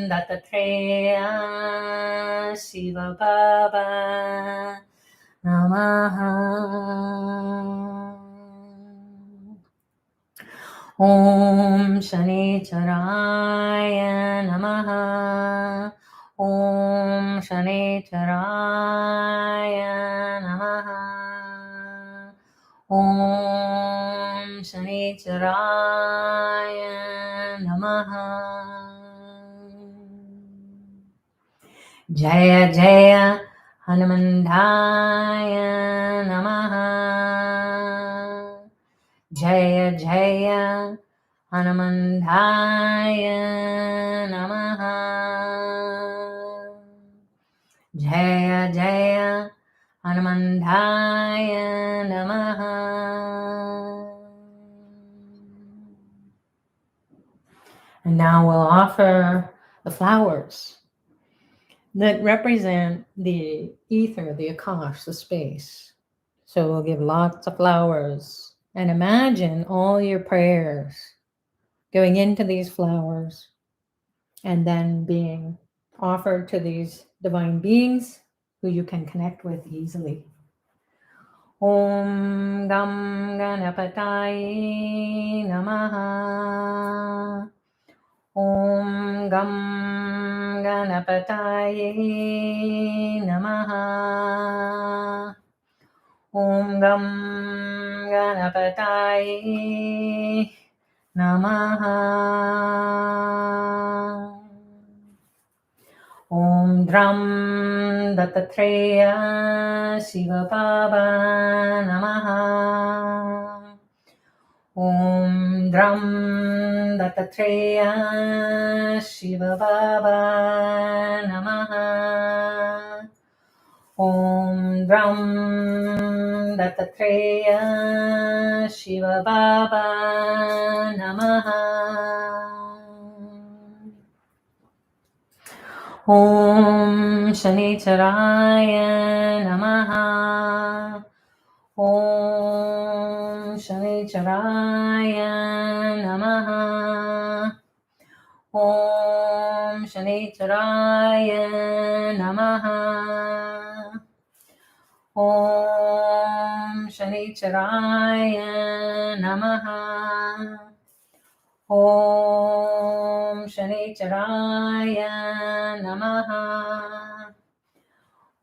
Dattatreya Shiva Baba Namaha. Om Shanicharaya Namaha. Om Shanicharaya Namaha. Om Shanicharaya Namaha. Jaya Jaya Hanuman Namaha. Jaya Jaya Hanuman Namaha. Jaya Jaya Hanuman Namaha. And now we'll offer the flowers that represent the ether, the akash, the space. So we'll give lots of flowers and imagine all your prayers going into these flowers and then being offered to these divine beings who you can connect with easily. Om Gam Ganapataye Namaha. Om Gam Ganapataye Namaha. Om Gam Ganapataye Namaha. Om Dram Dattatreya Shiva Baba Namaha. Om Dram Dattatreya Shiva Baba Namaha. Om Dram Dattatreya Shiva Baba Namaha. Om Shanicharaya Namaha. Om Shanicharaya Namaha. Om Shanicharaya Namaha. Om Shanicharaya Namaha. Om Shanicharaya Namaha.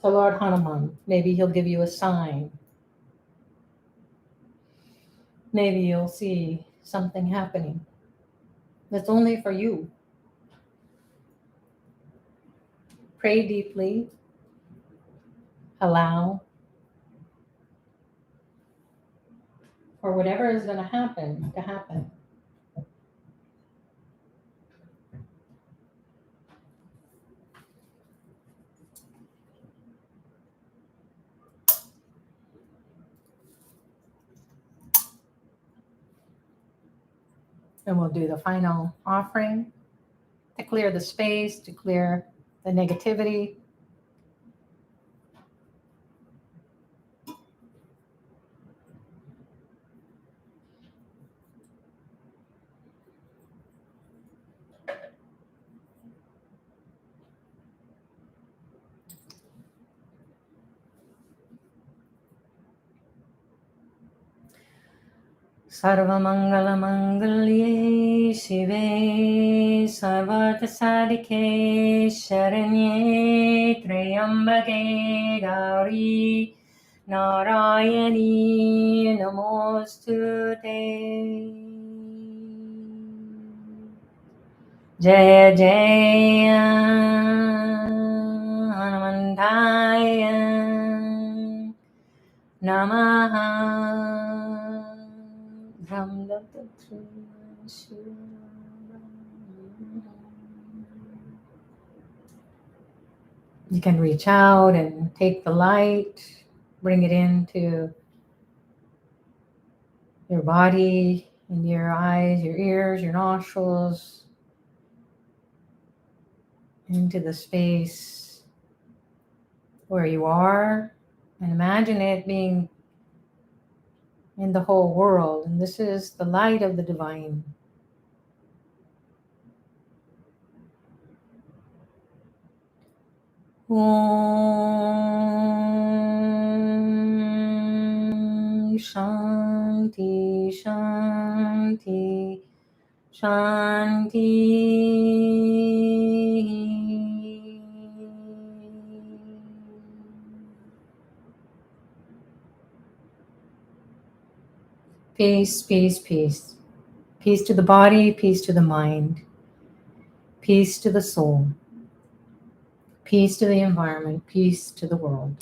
to Lord Hanuman. Maybe he'll give you a sign. Maybe you'll see something happening that's only for you. Pray deeply. Allow for whatever is going to happen to happen. And we'll do the final offering to clear the space, to clear the negativity. Sarvamangala-mangalye Shive Sarvartha-sadike Sharanye Trayambake Gauri Narayani Namostute. Jaya Jaya Hanumantaya Namaha. You can reach out and take the light, bring it into your body, into your eyes, your ears, your nostrils, into the space where you are, and imagine it being in the whole world. And this is the light of the divine. Om Shanti Shanti Shanti. Peace, peace, peace. Peace to the body, peace to the mind, peace to the soul, peace to the environment, peace to the world.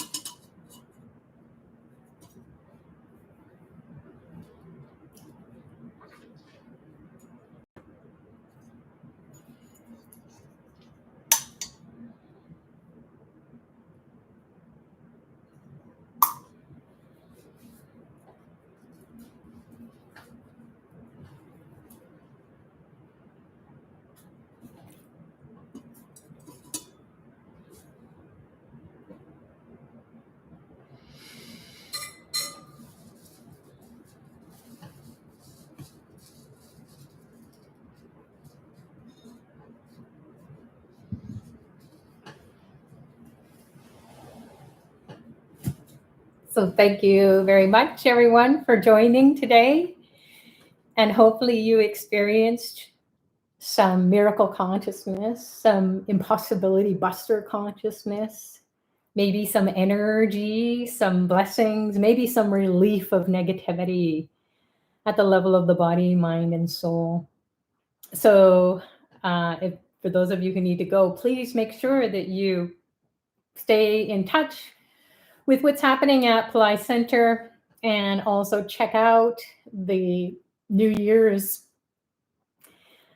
So thank you very much, everyone, for joining today. And hopefully you experienced some miracle consciousness, some impossibility buster consciousness, maybe some energy, some blessings, maybe some relief of negativity at the level of the body, mind, and soul. So if for those of you who need to go, please make sure that you stay in touch with what's happening at Pillai Center, and also check out the New Year's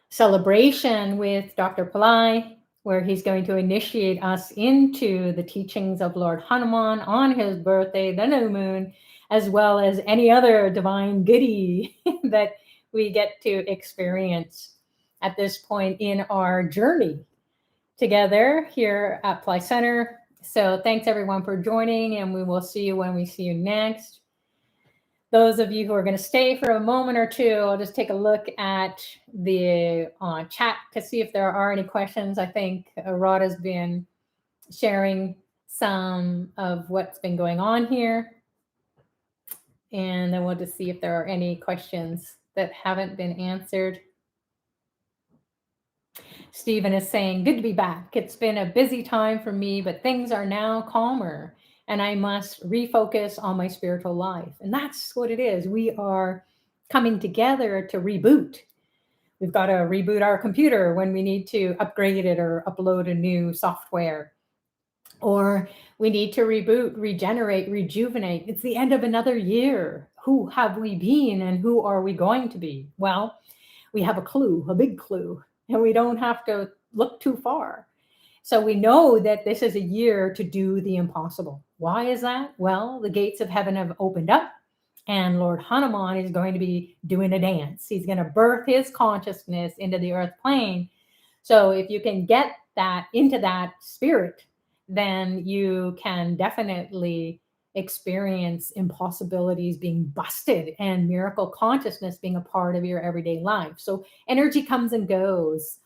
celebration with Dr. Pillai, where he's going to initiate us into the teachings of Lord Hanuman on his birthday, the new moon, as well as any other divine goodie that we get to experience at this point in our journey together here at Pillai Center. So thanks everyone for joining, and we will see you when we see you next. Those of you who are going to stay for a moment or two, I'll just take a look at the chat to see if there are any questions. I think Rod has been sharing some of what's been going on here. And then we'll just see if there are any questions that haven't been answered. Stephen is saying, good to be back. It's been a busy time for me, but things are now calmer and I must refocus on my spiritual life. And that's what it is. We are coming together to reboot. We've got to reboot our computer when we need to upgrade it or upload a new software. Or we need to reboot, regenerate, rejuvenate. It's the end of another year. Who have we been and who are we going to be? Well, we have a clue, a big clue, and we don't have to look too far. So we know that this is a year to do the impossible. Why is that? Well, the gates of heaven have opened up and Lord Hanuman is going to be doing a dance. He's going to birth his consciousness into the earth plane. So if you can get that into that spirit, then you can definitely experience impossibilities being busted and miracle consciousness being a part of your everyday life. So energy comes and goes.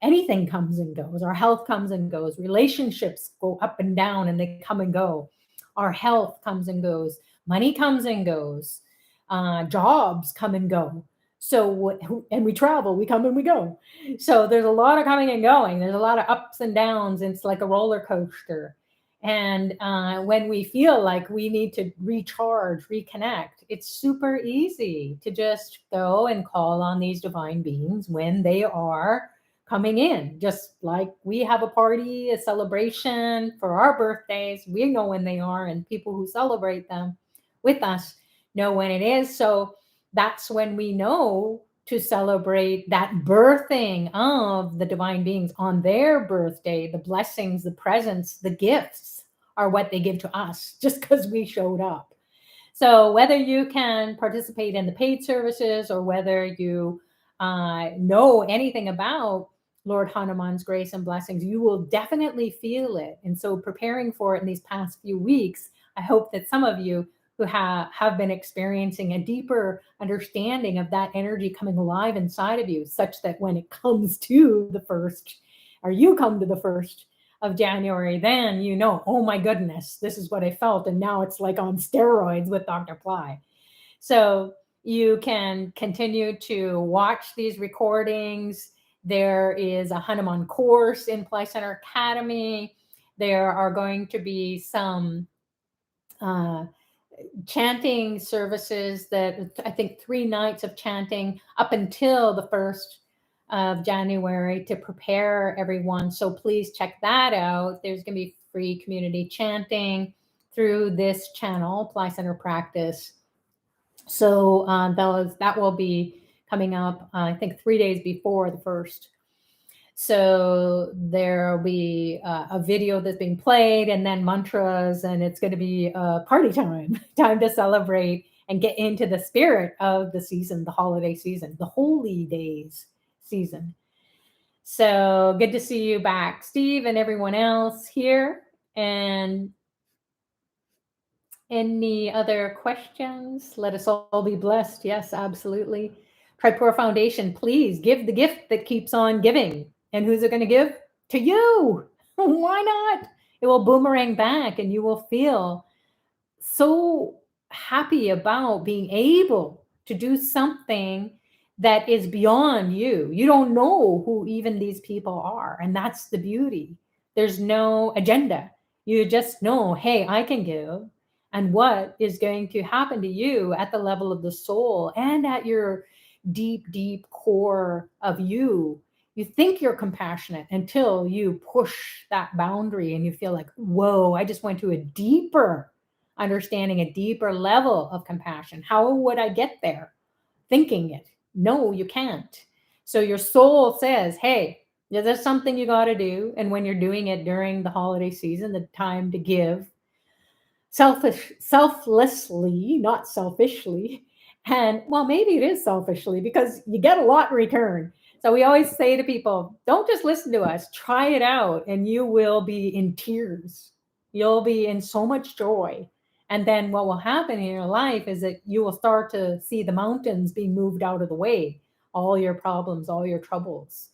Anything comes and goes. Our health comes and goes. Relationships go up and down and they come and go. Our health comes and goes. Money comes and goes. Jobs come and go. So, and we travel, we come and we go. So there's a lot of coming and going. There's a lot of ups and downs. It's like a roller coaster. And when we feel like we need to recharge, reconnect, it's super easy to just go and call on these divine beings when they are coming in. Just like we have a party, a celebration for our birthdays, we know when they are, and people who celebrate them with us know when it is. So that's when we know to celebrate that birthing of the divine beings on their birthday. The blessings, the presents, the gifts are what they give to us just because we showed up. So whether you can participate in the paid services or whether you know anything about Lord Hanuman's grace and blessings, you will definitely feel it. And so preparing for it in these past few weeks, I hope that some of you who have been experiencing a deeper understanding of that energy coming alive inside of you, such that when it comes to the 1st, or you come to the 1st of January, then you know, oh my goodness, this is what I felt. And now it's like on steroids with Dr. Pillai. So you can continue to watch these recordings. There is a Hanuman course in Pillai Center Academy. There are going to be some chanting services that I think 3 nights of chanting up until the 1st of January to prepare everyone. So please check that out. There's going to be free community chanting through this channel, Pillai Center Practice. So that will be coming up, I think 3 days before the 1st. So there will be a video that's being played and then mantras, and it's going to be party time, time to celebrate and get into the spirit of the season, the holiday season, the holy days season. So good to see you back, Steve, and everyone else here. And any other questions? Let us all be blessed. Yes, absolutely. Tripura Foundation, please give the gift that keeps on giving. And who's it going to give? To you. Why not? It will boomerang back and you will feel so happy about being able to do something that is beyond you. You don't know who even these people are. And that's the beauty. There's no agenda. You just know, hey, I can give. And what is going to happen to you at the level of the soul and at your deep, deep core of you. You think you're compassionate until you push that boundary and you feel like, whoa, I just went to a deeper understanding, a deeper level of compassion. How would I get there? Thinking it. No, you can't. So your soul says, hey, there's something you got to do. And when you're doing it during the holiday season, the time to give selflessly, not selfishly. And well, maybe it is selfishly because you get a lot in return. So we always say to people, don't just listen to us, try it out and you will be in tears. You'll be in so much joy. And then what will happen in your life is that you will start to see the mountains being moved out of the way, all your problems, all your troubles.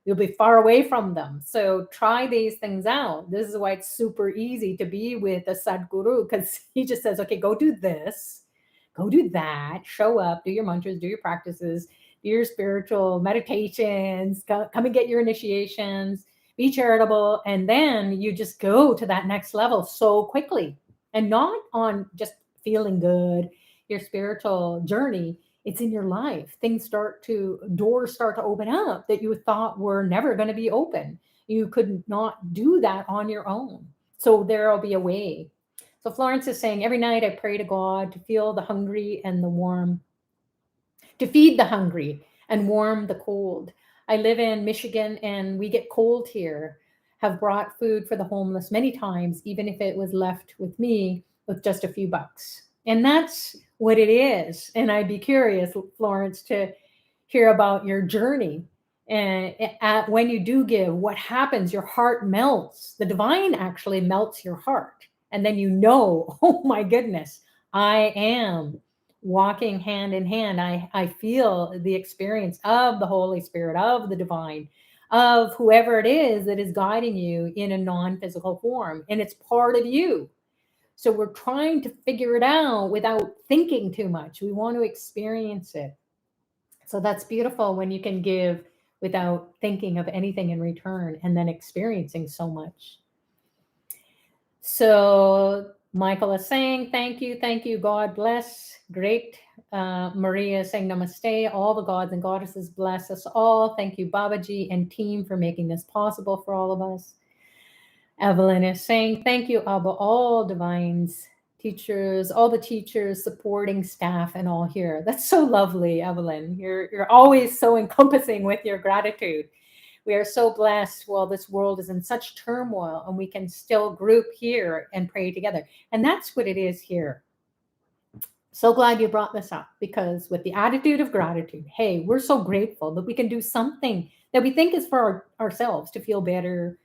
You'll be far away from them. So try these things out. This is why it's super easy to be with a Sadguru, because he just says, okay, go do this, go do that, show up, do your mantras, do your practices, do your spiritual meditations, come and get your initiations, be charitable, and then you just go to that next level so quickly, and not on just feeling good, your spiritual journey. It's in your life. Doors start to open up that you thought were never going to be open. You could not do that on your own. So there'll be a way. So Florence is saying, every night I pray to God to feel the hungry and the warm, to feed the hungry and warm the cold. I live in Michigan and we get cold here. Have brought food for the homeless many times, even if it was left with me with just a few bucks. And that's what it is. And I'd be curious, Florence, to hear about your journey. And when you do give, what happens? Your heart melts. The divine actually melts your heart. And then you know, oh my goodness, I am walking hand in hand. I feel the experience of the Holy Spirit, of the divine, of whoever it is that is guiding you in a non-physical form. And it's part of you. So we're trying to figure it out without thinking too much. We want to experience it. So that's beautiful when you can give without thinking of anything in return and then experiencing so much. So Michael is saying, thank you, God bless. Great. Maria is saying, namaste. All the gods and goddesses bless us all. Thank you, Babaji and team, for making this possible for all of us. Evelyn is saying, thank you, Abba, all divines, teachers, all the teachers, supporting staff, and all here. That's so lovely, Evelyn. You're always so encompassing with your gratitude. We are so blessed while this world is in such turmoil, and we can still group here and pray together. And that's what it is here. So glad you brought this up, because with the attitude of gratitude, hey, we're so grateful that we can do something that we think is for ourselves to feel better,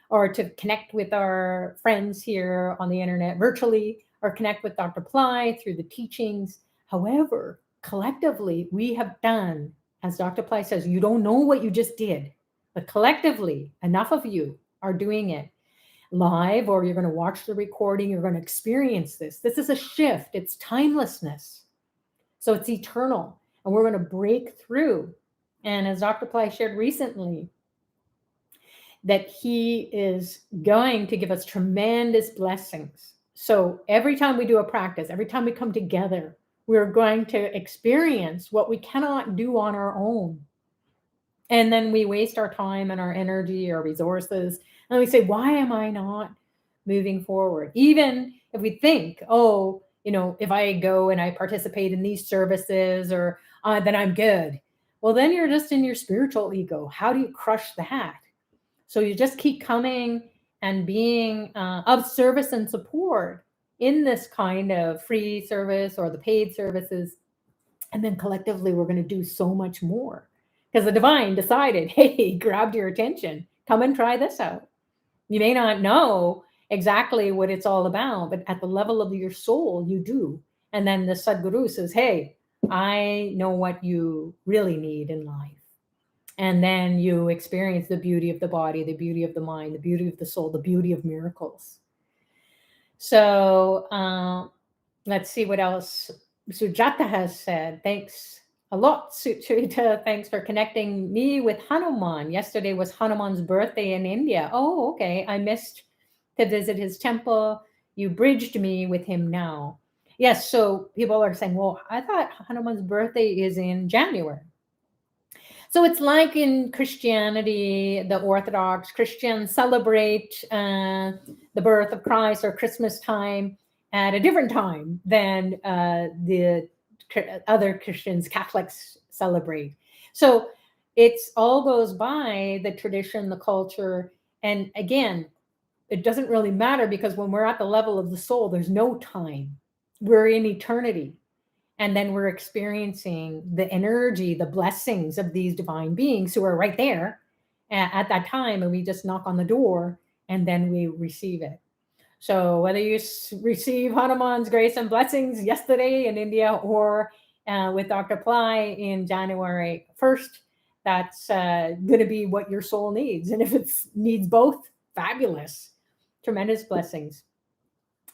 or to connect with our friends here on the internet virtually, or connect with Dr. Pillai through the teachings. However, collectively, we have done, as Dr. Pillai says, you don't know what you just did, but collectively, enough of you are doing it live, or you're going to watch the recording, you're going to experience this. This is a shift. It's timelessness. So it's eternal, and we're going to break through. And as Dr. Pillai shared recently, that he is going to give us tremendous blessings. So every time we do a practice, every time we come together, we're going to experience what we cannot do on our own. And then we waste our time and our energy, our resources, and we say, why am I not moving forward? Even if we think, oh, if I go and I participate in these services, or then I'm good. Well, then you're just in your spiritual ego. How do you crush that? So you just keep coming and being of service and support in this kind of free service or the paid services. And then collectively, we're going to do so much more, because the divine decided, hey, grabbed your attention. Come and try this out. You may not know exactly what it's all about, but at the level of your soul, you do. And then the Sadguru says, hey, I know what you really need in life. And then you experience the beauty of the body, the beauty of the mind, the beauty of the soul, the beauty of miracles. So let's see what else Sucharita has said. Thanks a lot, Sucharita. Thanks for connecting me with Hanuman. Yesterday was Hanuman's birthday in India. Oh, okay. I missed to visit his temple. You bridged me with him now. Yes, so people are saying, well, I thought Hanuman's birthday is in January. So it's like in Christianity, the Orthodox Christians celebrate the birth of Christ or Christmas time at a different time than the other Christians, Catholics celebrate. So it's all goes by the tradition, the culture. And again, it doesn't really matter, because when we're at the level of the soul, there's no time. We're in eternity. And then we're experiencing the energy, the blessings of these divine beings who are right there at that time. And we just knock on the door and then we receive it. So whether you receive Hanuman's grace and blessings yesterday in India, or with Dr. Pillai in January 1st, that's going to be what your soul needs. And if it needs both, fabulous, tremendous blessings.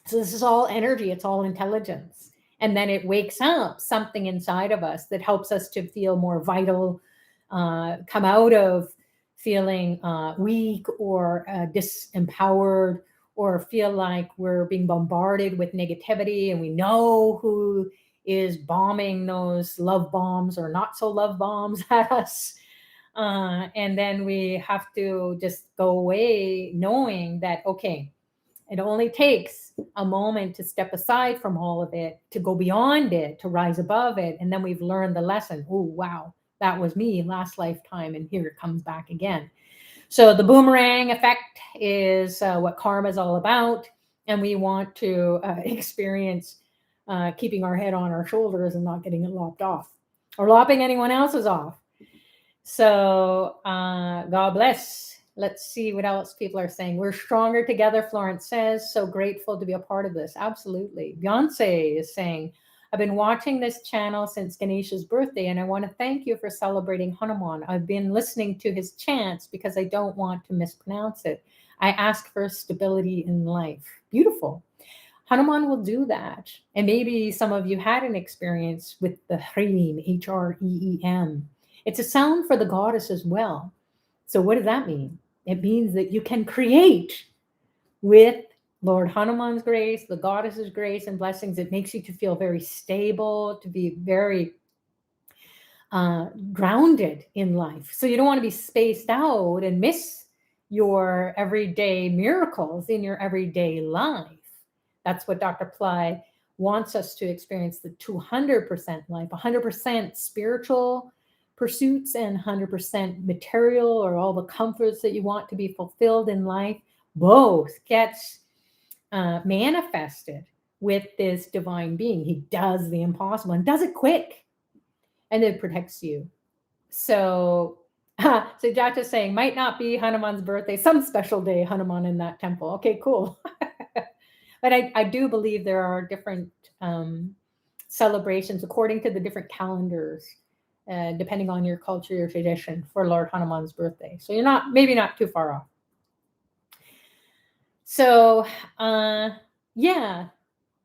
So this is all energy. It's all intelligence. And then it wakes up something inside of us that helps us to feel more vital, come out of feeling weak or disempowered, or feel like we're being bombarded with negativity, and we know who is bombing those love bombs or not so love bombs at us. And then we have to just go away knowing that, okay, it only takes a moment to step aside from all of it, to go beyond it, to rise above it. And then we've learned the lesson. Oh, wow, that was me last lifetime. And here it comes back again. So the boomerang effect is what karma is all about. And we want to experience keeping our head on our shoulders and not getting it lopped off or lopping anyone else's off. So God bless. Let's see what else people are saying. We're stronger together, Florence says. So grateful to be a part of this. Absolutely. Beyonce is saying, I've been watching this channel since Ganesha's birthday, and I want to thank you for celebrating Hanuman. I've been listening to his chants because I don't want to mispronounce it. I ask for stability in life. Beautiful. Hanuman will do that. And maybe some of you had an experience with the Hreem, H-R-E-E-M. It's a sound for the goddess as well. So what does that mean? It means that you can create with Lord Hanuman's grace, the goddess's grace and blessings. It makes you to feel very stable, to be very grounded in life. So you don't want to be spaced out and miss your everyday miracles in your everyday life. That's what Dr. Pillai wants us to experience, the 200% life, 100% spiritual pursuits and 100% material, or all the comforts that you want to be fulfilled in life. Both gets manifested with this divine being. He does the impossible and does it quick, and it protects you. So Sujata's saying, might not be Hanuman's birthday, some special day, Hanuman in that temple. Okay, cool. But I do believe there are different celebrations according to the different calendars, depending on your culture, your tradition, for Lord Hanuman's birthday. So you're maybe not too far off. So yeah,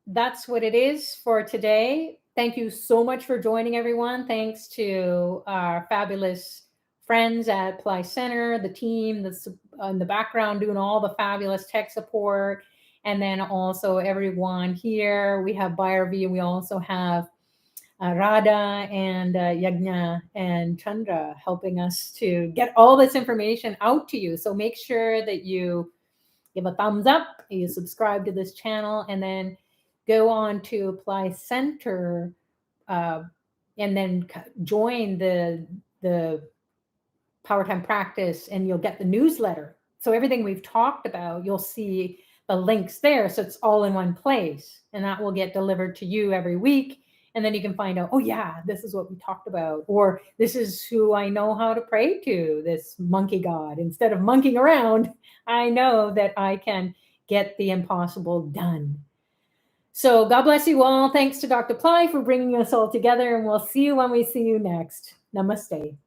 that's what it is for today. Thank you so much for joining, everyone. Thanks to our fabulous friends at Pillai Center, the team that's in the background doing all the fabulous tech support. And then also everyone here. We have Bhairavi, we also have Radha and Yajna and Chandra helping us to get all this information out to you. So make sure that you give a thumbs up, you subscribe to this channel, and then go on to Pillai Center and then join the Powertime practice, and you'll get the newsletter. So everything we've talked about, you'll see the links there. So it's all in one place, and that will get delivered to you every week. And then you can find out, oh yeah, this is what we talked about, or this is who I know how to pray to, this monkey god. Instead of monkeying around, I know that I can get the impossible done. So God bless you all. Thanks to Dr. Pillai for bringing us all together, and we'll see you when we see you next. Namaste.